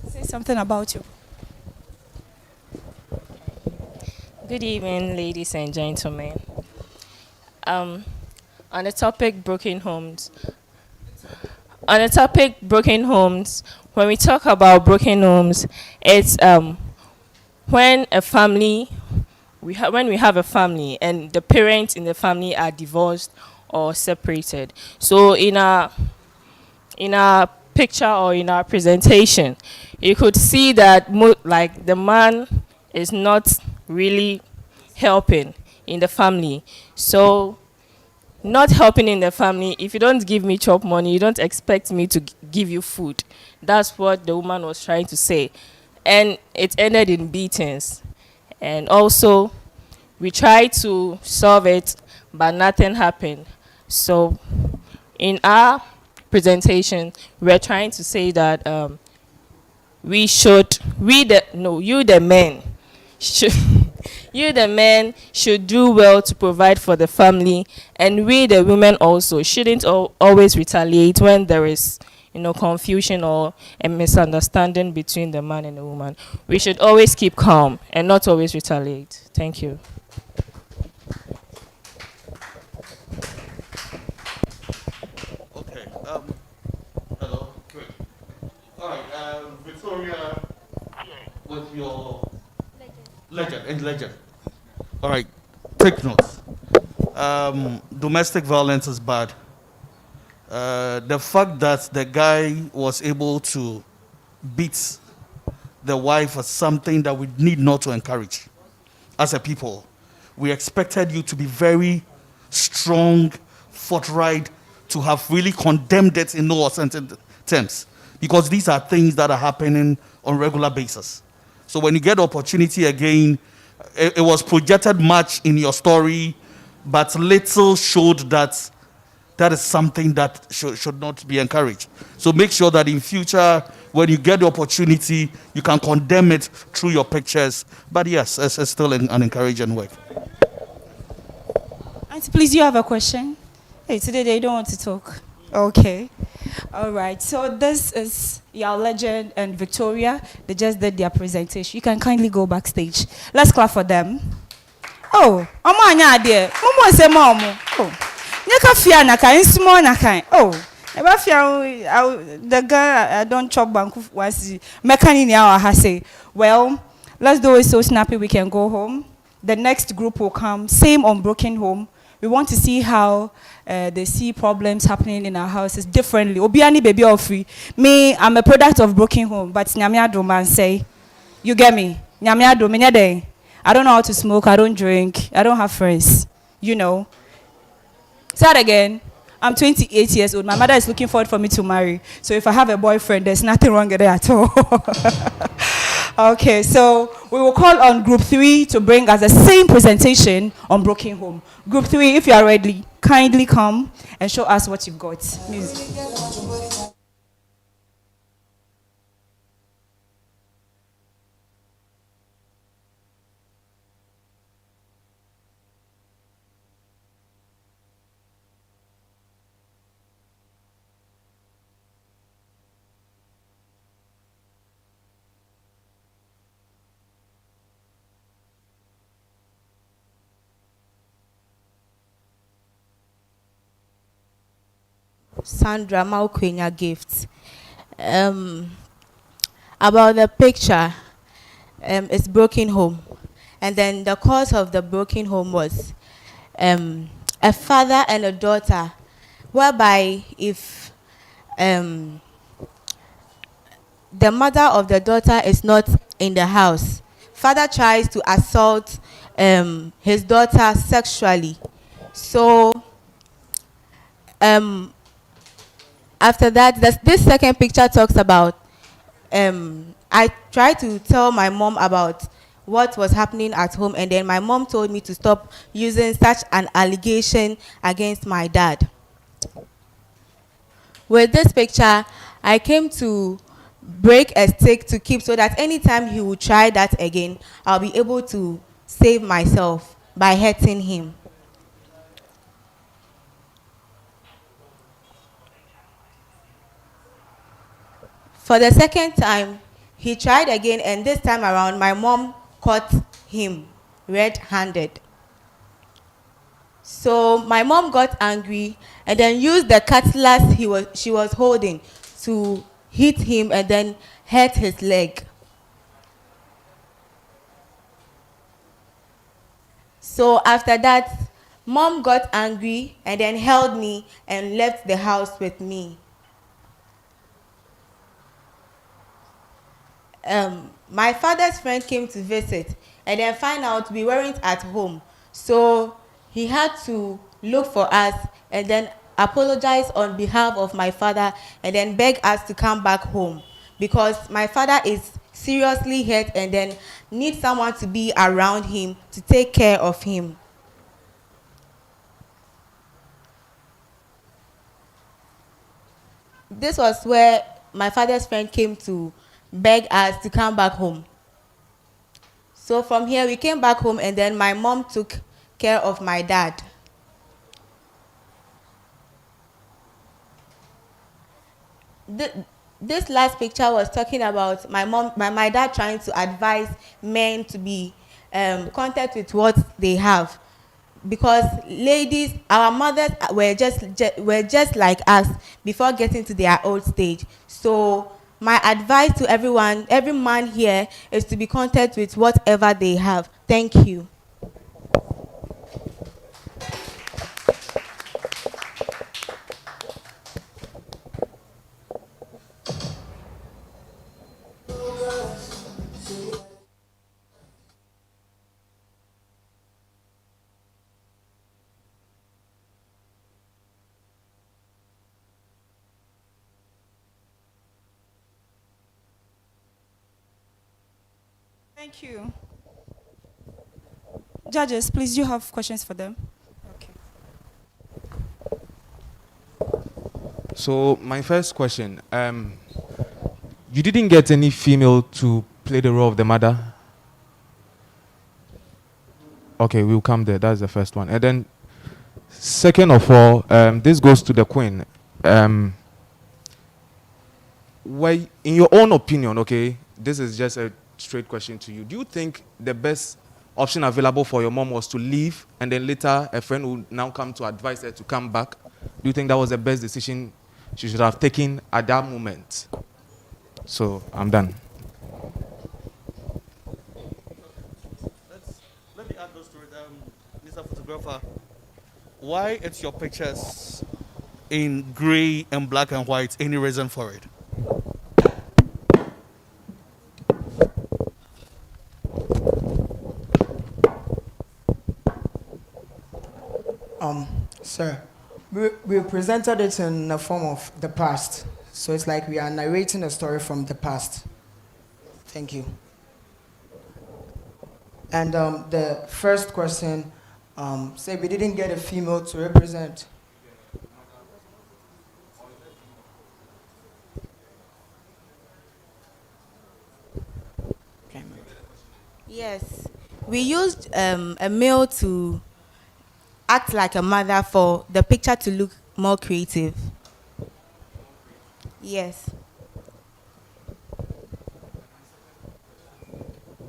Say something about you.
Good evening, ladies and gentlemen. On the topic broken homes. On the topic broken homes, when we talk about broken homes, it's when a family, when we have a family and the parents in the family are divorced or separated. So in our picture or in our presentation, you could see that like the man is not really helping in the family. So not helping in the family, if you don't give me chop money, you don't expect me to give you food. That's what the woman was trying to say. And it ended in beatings. And also, we tried to solve it, but nothing happened. So in our presentation, we're trying to say that you the men, you the men should do well to provide for the family, and we the women also shouldn't always retaliate when there is confusion or a misunderstanding between the man and the woman. We should always keep calm and not always retaliate. Thank you.
Okay. Hello. Quick. All right. Victoria, with your legend. All right. Take notes. Domestic violence is bad. The fact that the guy was able to beat the wife is something that we need not to encourage. As a people, we expected you to be very strong, forthright, to have really condemned it in no uncertain terms, because these are things that are happening on a regular basis. So when you get the opportunity again, it was projected much in your story, but little showed that that is something that should not be encouraged. So make sure that in future, when you get the opportunity, you can condemn it through your pictures. But yes, it's still an encouraging work.
Auntie, please, you have a question? Hey, today they don't want to talk. Okay. All right. So this is your legend and Victoria. They just did their presentation. You can kindly go backstage. Let's clap for them. Oh, anya there. Momo say momo. Oh. Nyaka fia na kan small na kan. Oh. Eba fia the guy I don't chop banku was mechanic ni our say. Well, let's do it so snappy we can go home. The next group will come. Same on Broken Home. We want to see how they see problems happening in our houses differently. Obiani baby or free. Me, I'm a product of Broken Home, but Nyamiado man say, you get me? Nyamiado, me I don't know how to smoke, I don't drink, I don't have friends. You know. Say that again. I'm 28 years old. My mother is looking forward for me to marry. So if I have a boyfriend, there's nothing wrong with it at all. Okay, so we will call on Group 3 to bring us the same presentation on Broken Home. Group 3, if you are ready, kindly come and show us what you've got. Music.
Sandra Maukwenya gift. About the picture, it's Broken Home. And then the cause of the broken home was a father and a daughter, whereby if the mother of the daughter is not in the house, father tries to assault his daughter sexually. So after that, this second picture talks about, I tried to tell my mom about what was happening at home, and then my mom told me to stop using such an allegation against my dad. With this picture, I came to break a stick to keep so that anytime he would try that again, I'll be able to save myself by hurting him. For the second time, he tried again, and this time around, my mom caught him red-handed. So my mom got angry and then used the cutlass she was holding to hit him and then hurt his leg. So after that, mom got angry and then held me and left the house with me. My father's friend came to visit and then found out we weren't at home. So he had to look for us and then apologize on behalf of my father and then beg us to come back home because my father is seriously hurt and then needs someone to be around him to take care of him. This was where my father's friend came to beg us to come back home. So from here we came back home and then my mom took care of my dad. This last picture was talking about my dad trying to advise men to be content with what they have. Because ladies, our mothers were just like us before getting to their old stage. So my advice to everyone, every man here, is to be content with whatever they have. Thank you.
Thank you. Judges, please, do you have questions for them? Okay.
So my first question, you didn't get any female to play the role of the mother? Okay, we'll come there. That's the first one. And then, second of all, this goes to the queen. Why, in your own opinion, okay, this is just a straight question to you. Do you think the best option available for your mom was to leave and then later a friend would now come to advise her to come back? Do you think that was the best decision she should have taken at that moment? So, I'm done.
Let me add those to it. Mr. Photographer, why it's your pictures in gray and black and white? Any reason for it?
Sir, we presented it in the form of the past. So it's like we are narrating a story from the past. Thank you. And the first question, say we didn't get a female to represent.
Yes, we used a male to act like a mother for the picture to look more creative. Yes.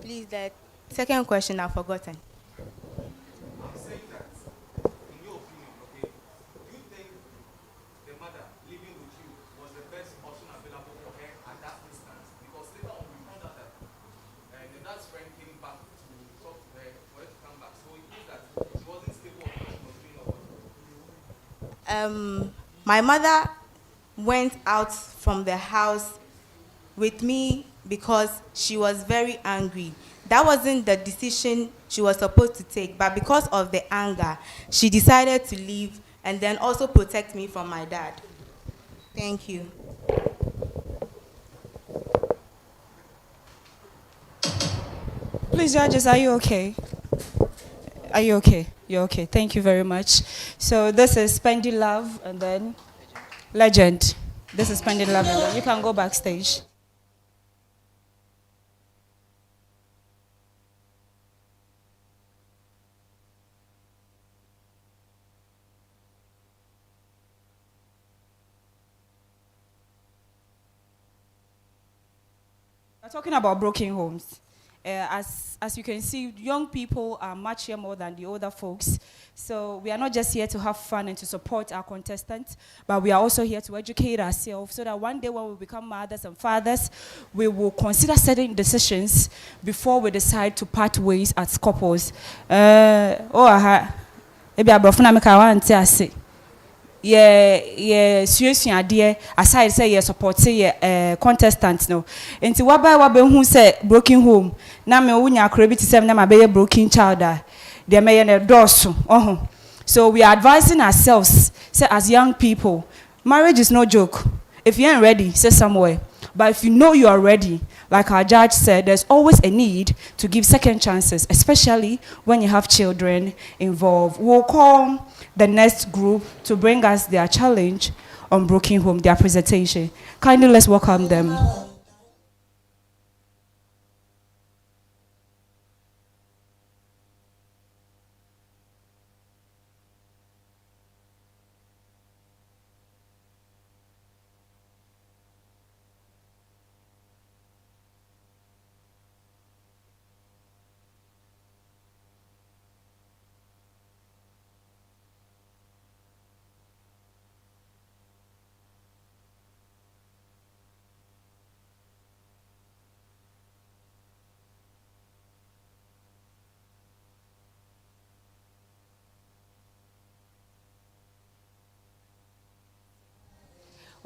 Please, the second question I've forgotten.
I'm saying that, in your opinion, okay, do you think the mother living with you was the best option available for her at that instance? Because later on we found out that the dad's friend came back to talk to her for her to come back. So it means that she wasn't stable of what she was doing or what?
My mother went out from the house with me because she was very angry. That wasn't the decision she was supposed to take, but because of the anger, she decided to leave and then also protect me from my dad. Thank you.
Please, judges, are you okay? Are you okay? You're okay. Thank you very much. So this is Spending Love and then Legend. This is Spending Love and then you can go backstage. We're talking about broken homes. As you can see, young people are much here more than the older folks. So we are not just here to have fun and to support our contestants, but we are also here to educate ourselves so that one day when we become mothers and fathers, we will consider certain decisions before we decide to part ways as couples. Suesua adeɛ aside say ye support ye contestant no enti waba hu say broken home na me wunya akra bi tisem na ma be broken child de me ye na doso so we are advising ourselves say as young people marriage is no joke. If you ain't ready, say somewhere. But if you know you are ready, like our judge said, there's always a need to give second chances, especially when you have children involved. We'll call the next group to bring us their challenge on broken home, their presentation. Kindly let's welcome them.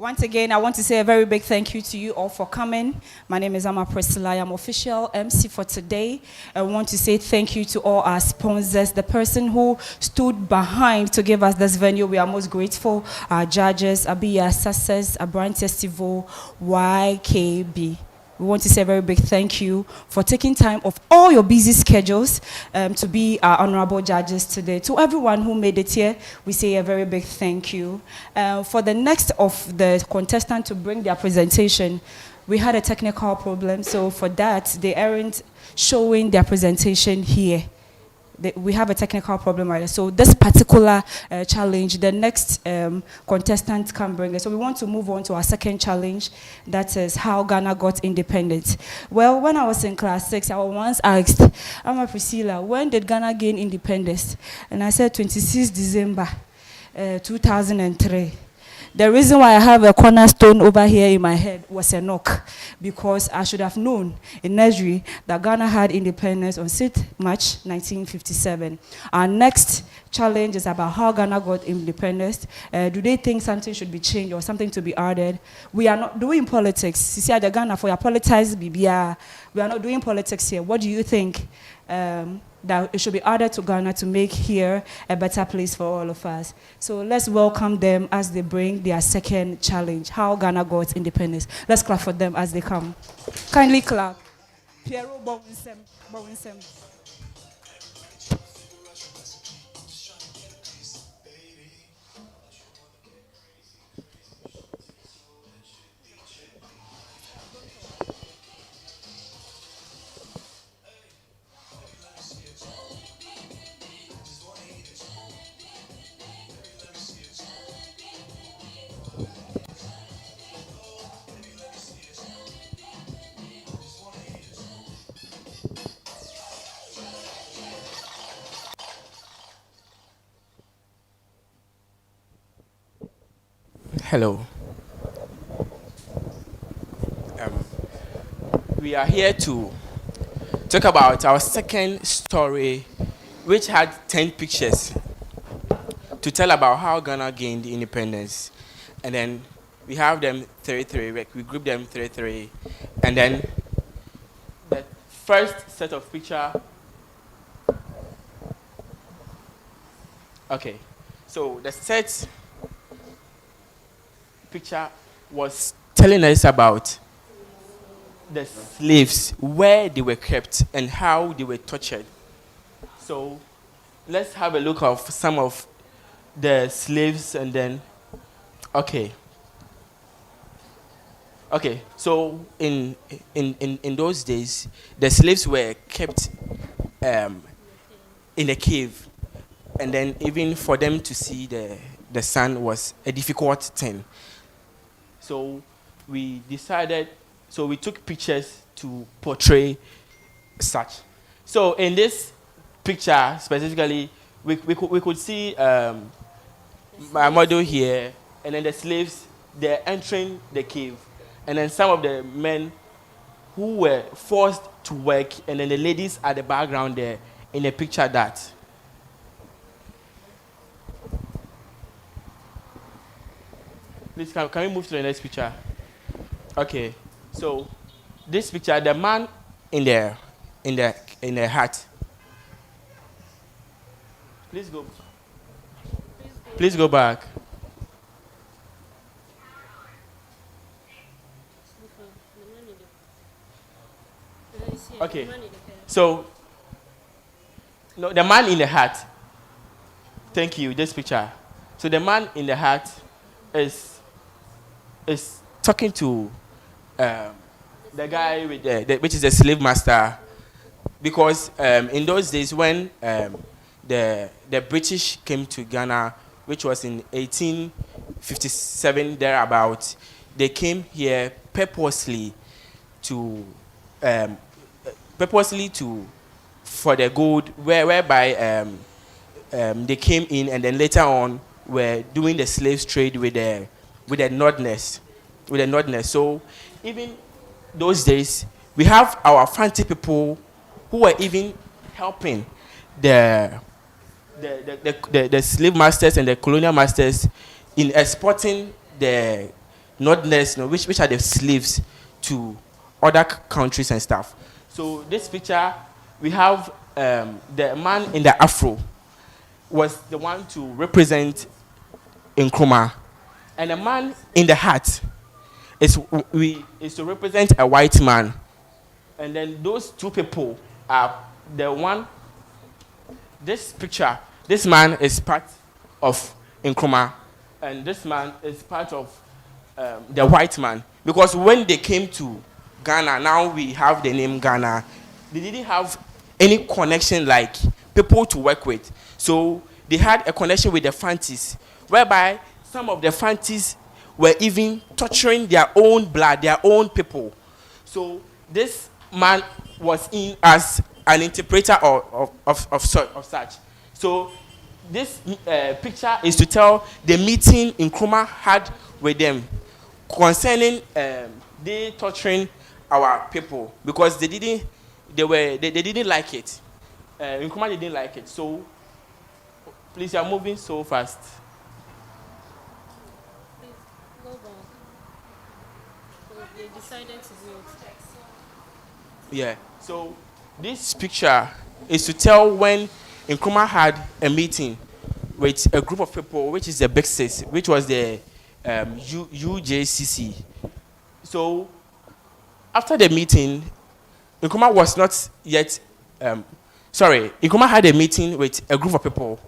Once again, I want to say a very big thank you to you all for coming. My name is Ama Priscilla. I'm official MC for today. I want to say thank you to all our sponsors, the person who stood behind to give us this venue. We are most grateful. Our judges, Abiya Success, Abrantes Tivo, YKB. we want to say a very big thank you for taking time off all your busy schedules to be our honorable judges today. To everyone who made it here, we say a very big thank you. For the next of the contestants to bring their presentation, we had a technical problem, so for that, they aren't showing their presentation here. We have a technical problem right now. So this particular challenge, the next contestant can bring it. So we want to move on to our second challenge, that is how Ghana got independent. Well, when I was in class 6, I was once asked, Ama Priscilla, when did Ghana gain independence? And I said 26 December 2003. The reason why I have a cornerstone over here in my head was a knock, because I should have known in nursery that Ghana had independence on 6th March 1957. Our next challenge is about how Ghana got independence. Do they think something should be changed or something to be added? We are not doing politics. You see, at the Ghana, for your politics, BBR, we are not doing politics here. What do you think? That it should be added to Ghana to make here a better place for all of us. So let's welcome them as they bring their second challenge, how Ghana got independence. Let's clap for them as they come. Kindly clap. Piero Bowinsem.
Hello. We are here to talk about our second story, which had 10 pictures to tell about how Ghana gained independence. And then we have them 3-3, we group them 3-3. And then the first set of picture. Okay, so the set picture was telling us about the slaves, where they were kept and how they were tortured. So let's have a look of some of the slaves and then, okay, so in those days, the slaves were kept in a cave, and then even for them to see the sun was a difficult thing. So we took pictures to portray such. So in this picture specifically, we could see my model here, and then the slaves, they're entering the cave. And then some of the men who were forced to work, and then the ladies at the background there in the picture that. Please, can we move to the next picture? Okay, so this picture, the man in the hat. Please go back. Okay, so no, the man in the hat. Thank you. This picture. So the man in the hat is talking to the guy with which is the slave master, because in those days when the British came to Ghana, which was in 1857 thereabout, they came here purposely for the gold, whereby they came in, and then later on were doing the slave trade with the nordness. So even those days, we have our fancy people who were even helping the slave masters and the colonial masters in exporting the nordness, which are the slaves, to other countries and stuff. So this picture, we have the man in the afro was the one to represent Nkrumah, and the man in the hat is to represent a white man, and then those two people are the one. This picture, this man is part of Nkrumah, and this man is part of the white man. Because when they came to Ghana, now we have the name Ghana, they didn't have any connection like people to work with. So they had a connection with the Fantis, whereby some of the Fantis were even torturing their own blood, their own people. So this man was in as an interpreter of such. So this picture is to tell the meeting Nkrumah had with them concerning they torturing our people, because they didn't like it. Nkrumah didn't like it. So please, you are moving so fast.
Please go back. So they decided to vote.
Yeah. So this picture is to tell when Nkrumah had a meeting with a group of people, which is the Big Six, which was the UJCC. So after the meeting, Nkrumah was not yet. Nkrumah had a meeting with a group of people,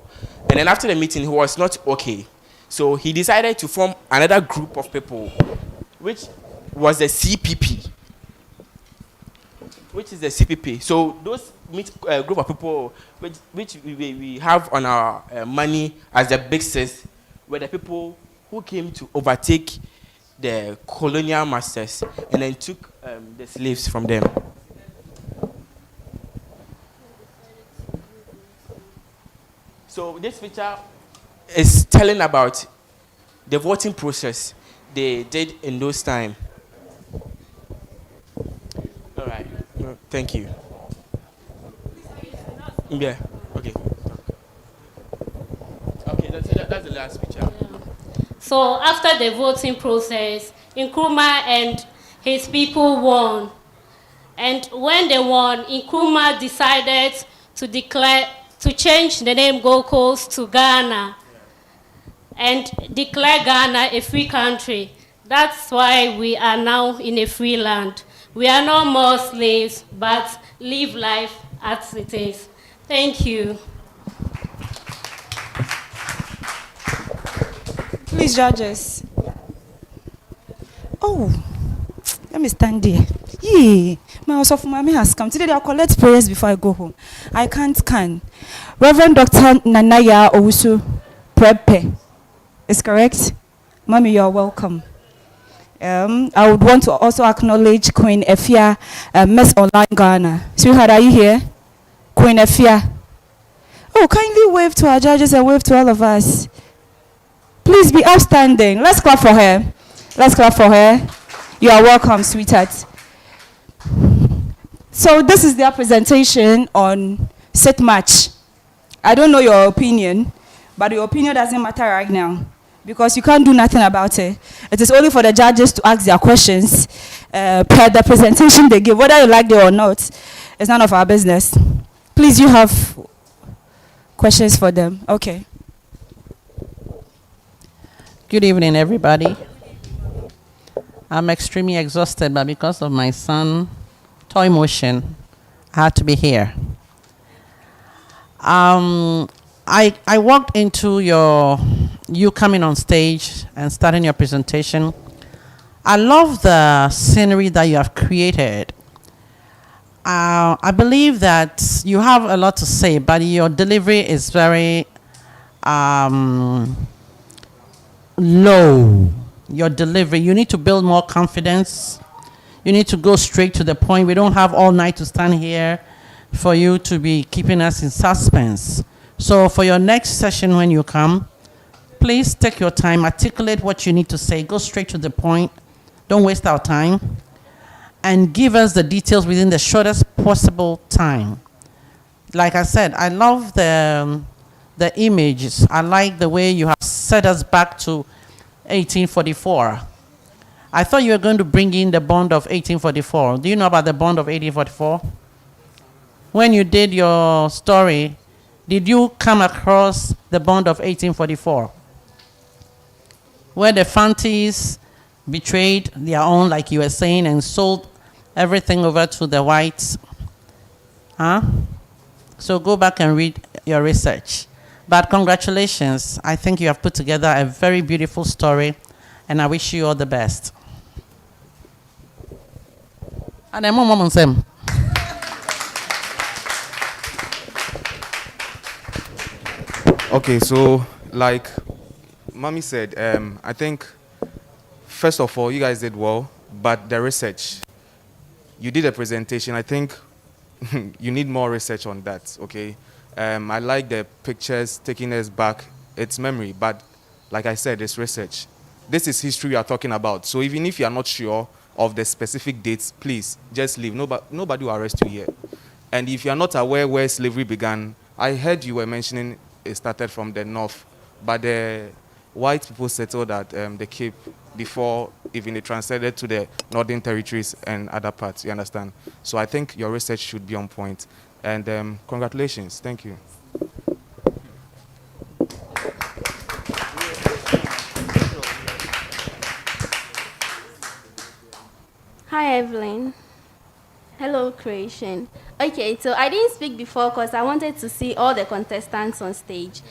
and then after the meeting, he was not okay. So he decided to form another group of people, which was the CPP. Which is the CPP. So those group of people which we have on our money as the Big Six were the people who came to overtake the colonial masters and then took the slaves from them. So this picture is telling about the voting process they did in those times. All right. No, thank you. Yeah. Okay. Okay. That's the last picture.
Yeah. So after the voting process, Nkrumah and his people won. And when they won, Nkrumah decided to change the name Gold Coast to Ghana and declare Ghana a free country. That's why we are now in a free land. We are no more slaves, but live life as it is. Thank you.
Please, judges. Oh, let me stand there. Yeah, my house of mommy has come. Today I'll collect prayers before I go home. I can't can. Reverend Dr. Nanaya Owusu Prepe. Is correct? Mommy, you're welcome. I would want to also acknowledge Queen Efia, Miss Online Ghana. Sweetheart, are you here? Queen Efia. Oh, kindly wave to our judges and wave to all of us. Please be upstanding. Let's clap for her. Let's clap for her. You are welcome, sweetheart. So this is their presentation on set match. I don't know your opinion, but your opinion doesn't matter right now, because you can't do nothing about it. It is only for the judges to ask their questions per the presentation they give. Whether you like it or not, it's none of our business. Please, you have questions for them. Okay.
Good evening, everybody. I'm extremely exhausted, but because of my son, toy motion, I had to be here. I walked into you coming on stage and starting your presentation. I love the scenery that you have created. I believe that you have a lot to say, but your delivery is very low. Your delivery, you need to build more confidence. You need to go straight to the point. We don't have all night to stand here for you to be keeping us in suspense. So for your next session when you come, please take your time, articulate what you need to say, go straight to the point, don't waste our time, and give us the details within the shortest possible time. Like I said, I love the images. I like the way you have set us back to 1844. I thought you were going to bring in the bond of 1844. Do you know about the bond of 1844? When you did your story, did you come across the bond of 1844? Where the Fantis betrayed their own, like you were saying, and sold everything over to the whites. Huh? So go back and read your research. But congratulations. I think you have put together a very beautiful story, and I wish you all the best. And then mom Sam.
Okay, so like Mommy said, I think first of all, you guys did well, but the research, you did a presentation. I think you need more research on that, okay? I like the pictures taking us back. It's memory, but like I said, it's research. This is history we are talking about. So even if you are not sure of the specific dates, please just leave. Nobody will arrest you here. And if you are not aware where slavery began, I heard you were mentioning it started from the north, but the white people settled at the Cape before even they transcended to the northern territories and other parts, you understand? So I think your research should be on point. And congratulations. Thank you.
Hi, Evelyn. Hello, Creation. Okay, so I didn't speak before because I wanted to see all the contestants on stage.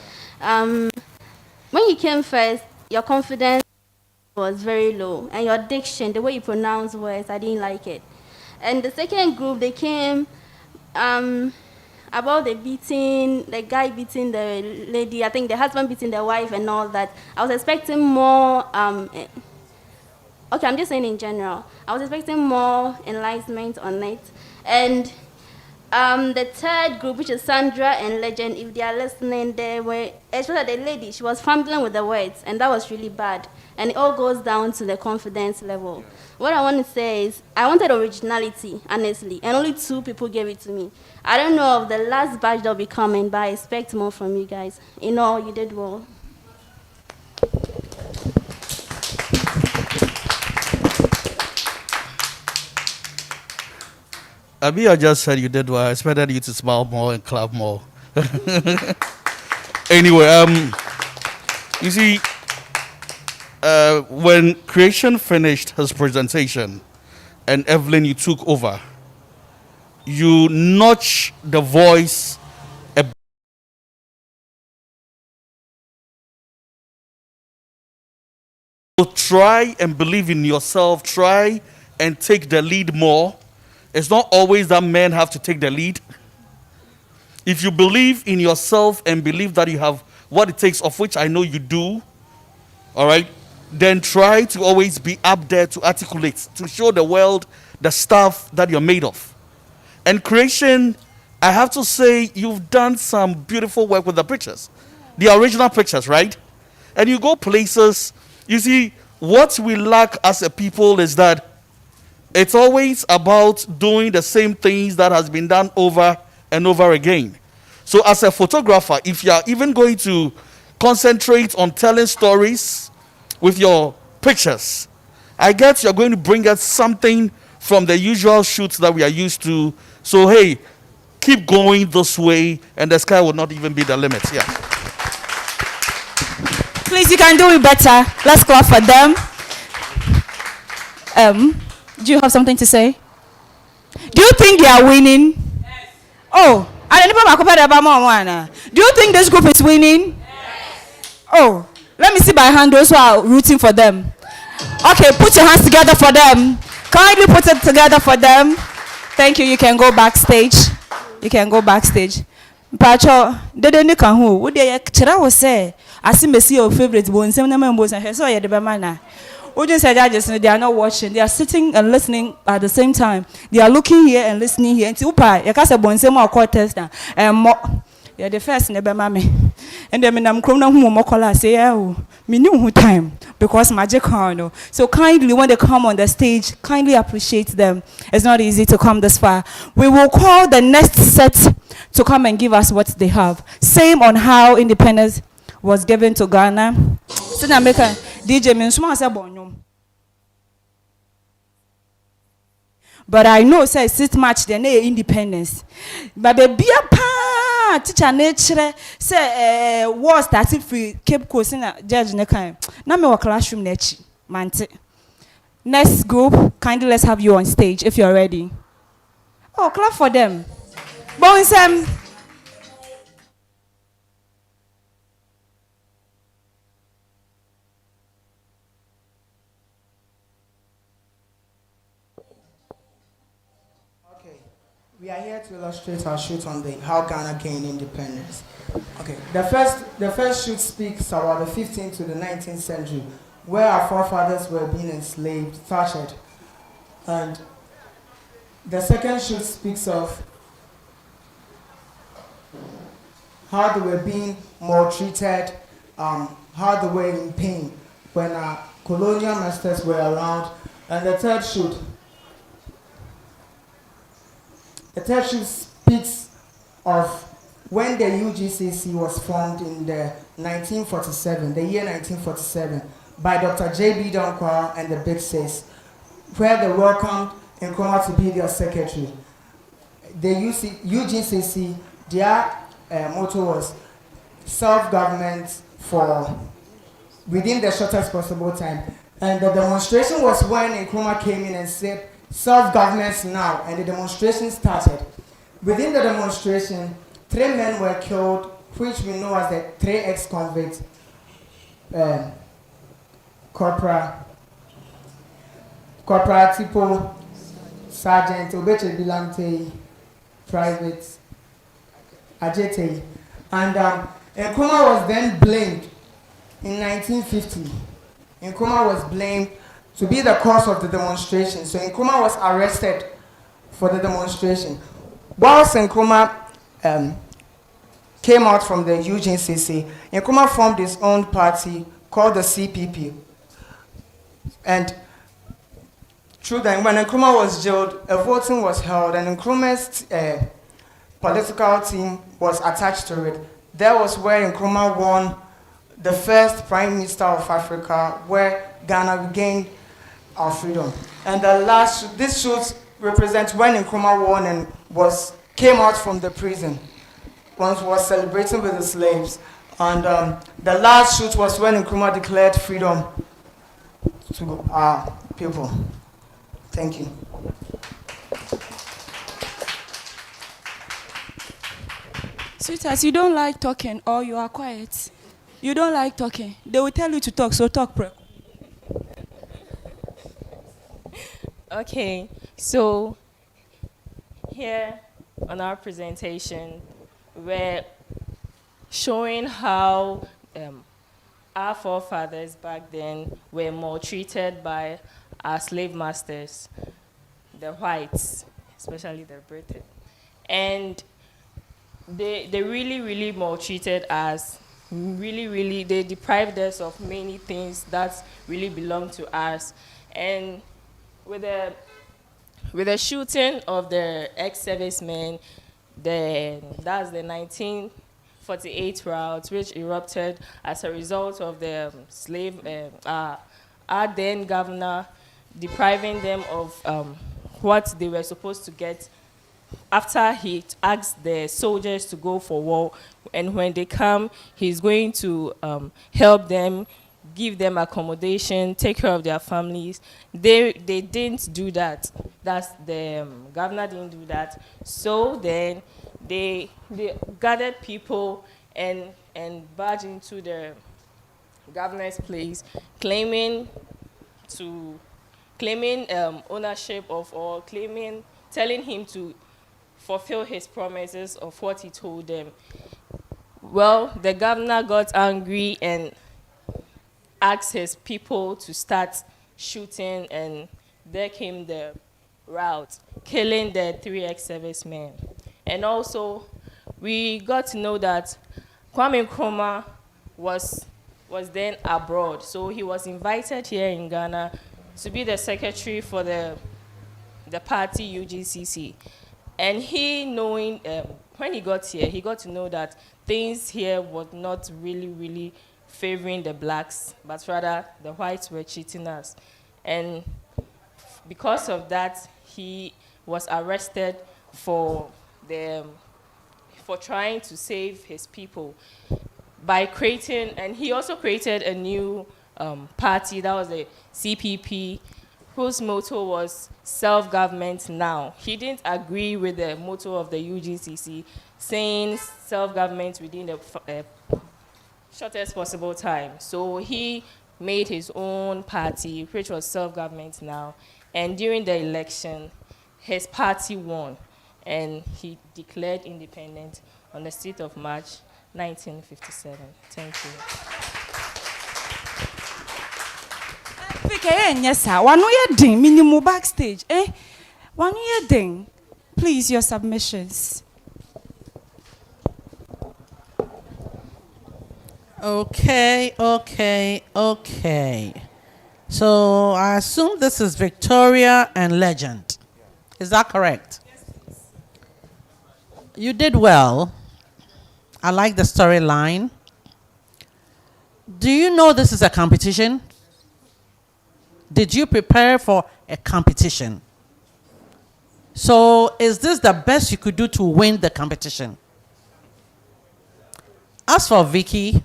When you came first, your confidence was very low, and your diction, the way you pronounce words, I didn't like it. And the second group, they came about the beating, the guy beating the lady, I think the husband beating the wife and all that. I was expecting more, okay, I'm just saying in general. I was expecting more enlightenment on it. And the third group, which is Sandra and Legend, if they are listening, they were, especially the lady, she was fumbling with the words, and that was really bad. And it all goes down to the confidence level. What I want to say is, I wanted originality, honestly, and only 2 people gave it to me. I don't know of the last batch that will be coming, but I expect more from you guys. You know, you did well.
I just said you did well. I expected you to smile more and clap more. Anyway, you see, when Creation finished his presentation and Evelyn, you took over, you notched the voice a try and believe in yourself, try and take the lead more. It's not always that men have to take the lead. If you believe in yourself and believe that you have what it takes, of which I know you do, all right, then try to always be up there to articulate, to show the world the stuff that you're made of. And Creation, I have to say, you've done some beautiful work with the pictures, the original pictures, right? And you go places, you see, what we lack as a people is that it's always about doing the same things that has been done over and over again. So as a photographer, if you are even going to concentrate on telling stories with your pictures, I guess you're going to bring us something from the usual shoots that we are used to. So hey, keep going this way and the sky will not even be the limit. Yeah.
Please, you can do it better. Let's clap for them. Do you have something to say? Do you think they are winning? Yes. Oh, do you think this group is winning? Yes. Oh, let me see by hand those who are rooting for them. Okay, put your hands together for them. Kindly put it together for them. Thank you. You can go backstage. You can go backstage. Pacho, dede kan hu. Wo de kira wo say, asimesi your favorite bo nsem na membo say so ye de be mana. Audience judges, they are not watching. They are sitting and listening at the same time. They are looking here and listening here. Until upa, you can't say bonsemo or contestant. Yeah, the first never mammy. And then I'm crying who mokola say, oh, me knew who time because magic no. So kindly, when they come on the stage, kindly appreciate them. It's not easy to come this far. We will call the next set to come and give us what they have. Same on how independence was given to Ghana. So now make a DJ Minsuma say bonyum. But I know say sit match the independence. But the beer pa teacher nature say war started free Cape Coast na judge ne kan. Na me wa classroom na chi mante. Next group, kindly let's have you on stage if you're ready. Oh, clap for them. Bonsem.
Okay, we are here to illustrate our shoot on how Ghana gained independence. Okay, the first shoot speaks about the 15th to the 19th century, where our forefathers were being enslaved, tortured. And the second shoot speaks of how they were being maltreated, how they were in pain when our colonial masters were around. And the third shoot speaks of when the UGCC was formed in the year 1947, by Dr. J.B. Donkwa and the Big Sis, where they welcomed Nkrumah to be their secretary. The UGCC, their motto was self-government for within the shortest possible time. And the demonstration was when Nkrumah came in and said, self-government now, and the demonstration started. Within the demonstration, 3 men were killed, which we know as the 3 ex-convicts, Corporal Tipo, Sergeant Obeche Bilante, Private Ajete. And Nkrumah was then blamed in 1950. Nkrumah was blamed to be the cause of the demonstration. So Nkrumah was arrested for the demonstration. Whilst Nkrumah came out from the UGCC, Nkrumah formed his own party called the CPP. And through that, when Nkrumah was jailed, a voting was held, and Nkrumah's political team was attached to it. That was where Nkrumah won the first Prime Minister of Africa, where Ghana regained our freedom. And this shoot represents when Nkrumah won and came out from the prison. Once was celebrating with the slaves. And the last shoot was when Nkrumah declared freedom to our people. Thank you.
Sweetheart, you don't like talking or you are quiet. You don't like talking. They will tell you to talk, so talk.
Okay, so here on our presentation, we're showing how our forefathers back then were maltreated by our slave masters, the whites, especially the British. And they really, really maltreated us. Really, they deprived us of many things that really belong to us. And with the shooting of the ex-servicemen, that's the 1948 riots, which erupted as a result of the our then governor depriving them of what they were supposed to get after he asked the soldiers to go for war. And when they come, he's going to help them, give them accommodation, take care of their families. They didn't do that. That's the governor didn't do that. So then they gathered people and barged into the governor's place, claiming ownership of, or telling him to fulfill his promises of what he told them. Well, the governor got angry and asked his people to start shooting, and there came the rout, killing the 3 ex-servicemen. And also, we got to know that Kwame Nkrumah was then abroad, so he was invited here in Ghana to be the secretary for the party UGCC. And he, knowing, when he got here, he got to know that things here were not really favoring the blacks, but rather the whites were cheating us. And because of that, he was arrested for trying to save his people by creating, and he also created a new party, that was the CPP, whose motto was self-government now. He didn't agree with the motto of the UGCC, saying self-government within the shortest possible time. So he made his own party, which was self-government now. And during the election, his party won, and he declared independent on the 6th of March, 1957. Thank you.
Yes, sir. One year ding, minimum backstage. 1 year ding. Please, your submissions.
Okay. So I assume this is Victoria and Legend. Is that correct? Yes, please. You did well. I like the storyline. Do you know this is a competition? Did you prepare for a competition? So is this the best you could do to win the competition? As for Vicky,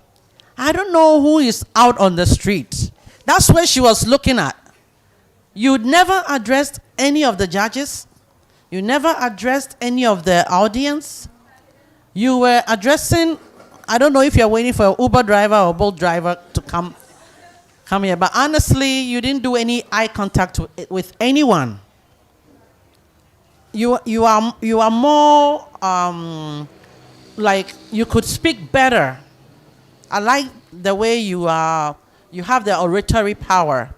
I don't know who is out on the street. That's where she was looking at. You never addressed any of the judges. You never addressed any of the audience. You were addressing, I don't know if you're waiting for an Uber driver or Bolt driver to come here, but honestly, you didn't do any eye contact with anyone. You are more like you could speak better. I like the way you have the oratory power,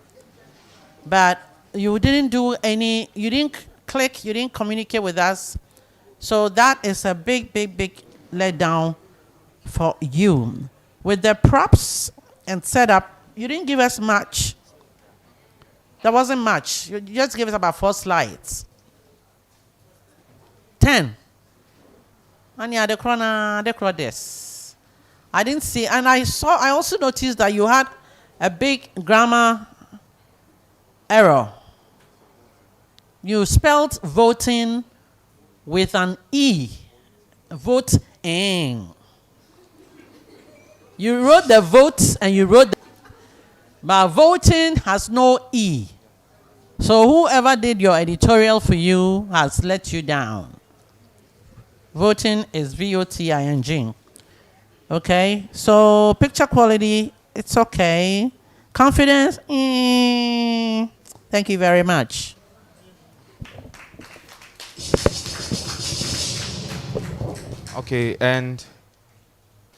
but you didn't do any, you didn't click, you didn't communicate with us. So that is a big letdown for you. With the props and setup, you didn't give us much. There wasn't much. You just gave us about 4 slides. 10. And yeah, the this. I didn't see, and I also noticed that you had a big grammar error. You spelled voting with an E. Voting. You wrote the vote and you wrote the, but voting has no E. So whoever did your editorial for you has let you down. Voting is VOTING. Okay, so picture quality, it's okay. Confidence, thank you very much.
Okay, and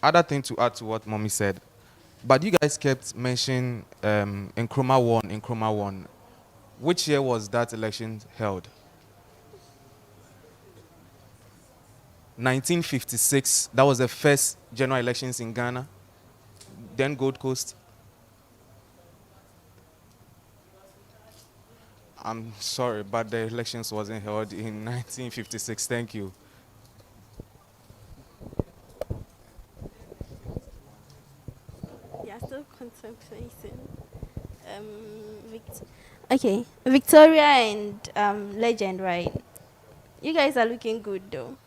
other thing to add to what Mommy said, but you guys kept mentioning Nkrumah won. Which year was that election held? 1956. That was the first general elections in Ghana. Then Gold Coast. I'm sorry, but the elections wasn't held in 1956. Thank you.
Yeah, still contemplating. Okay, Victoria and Legend, right? You guys are looking good though.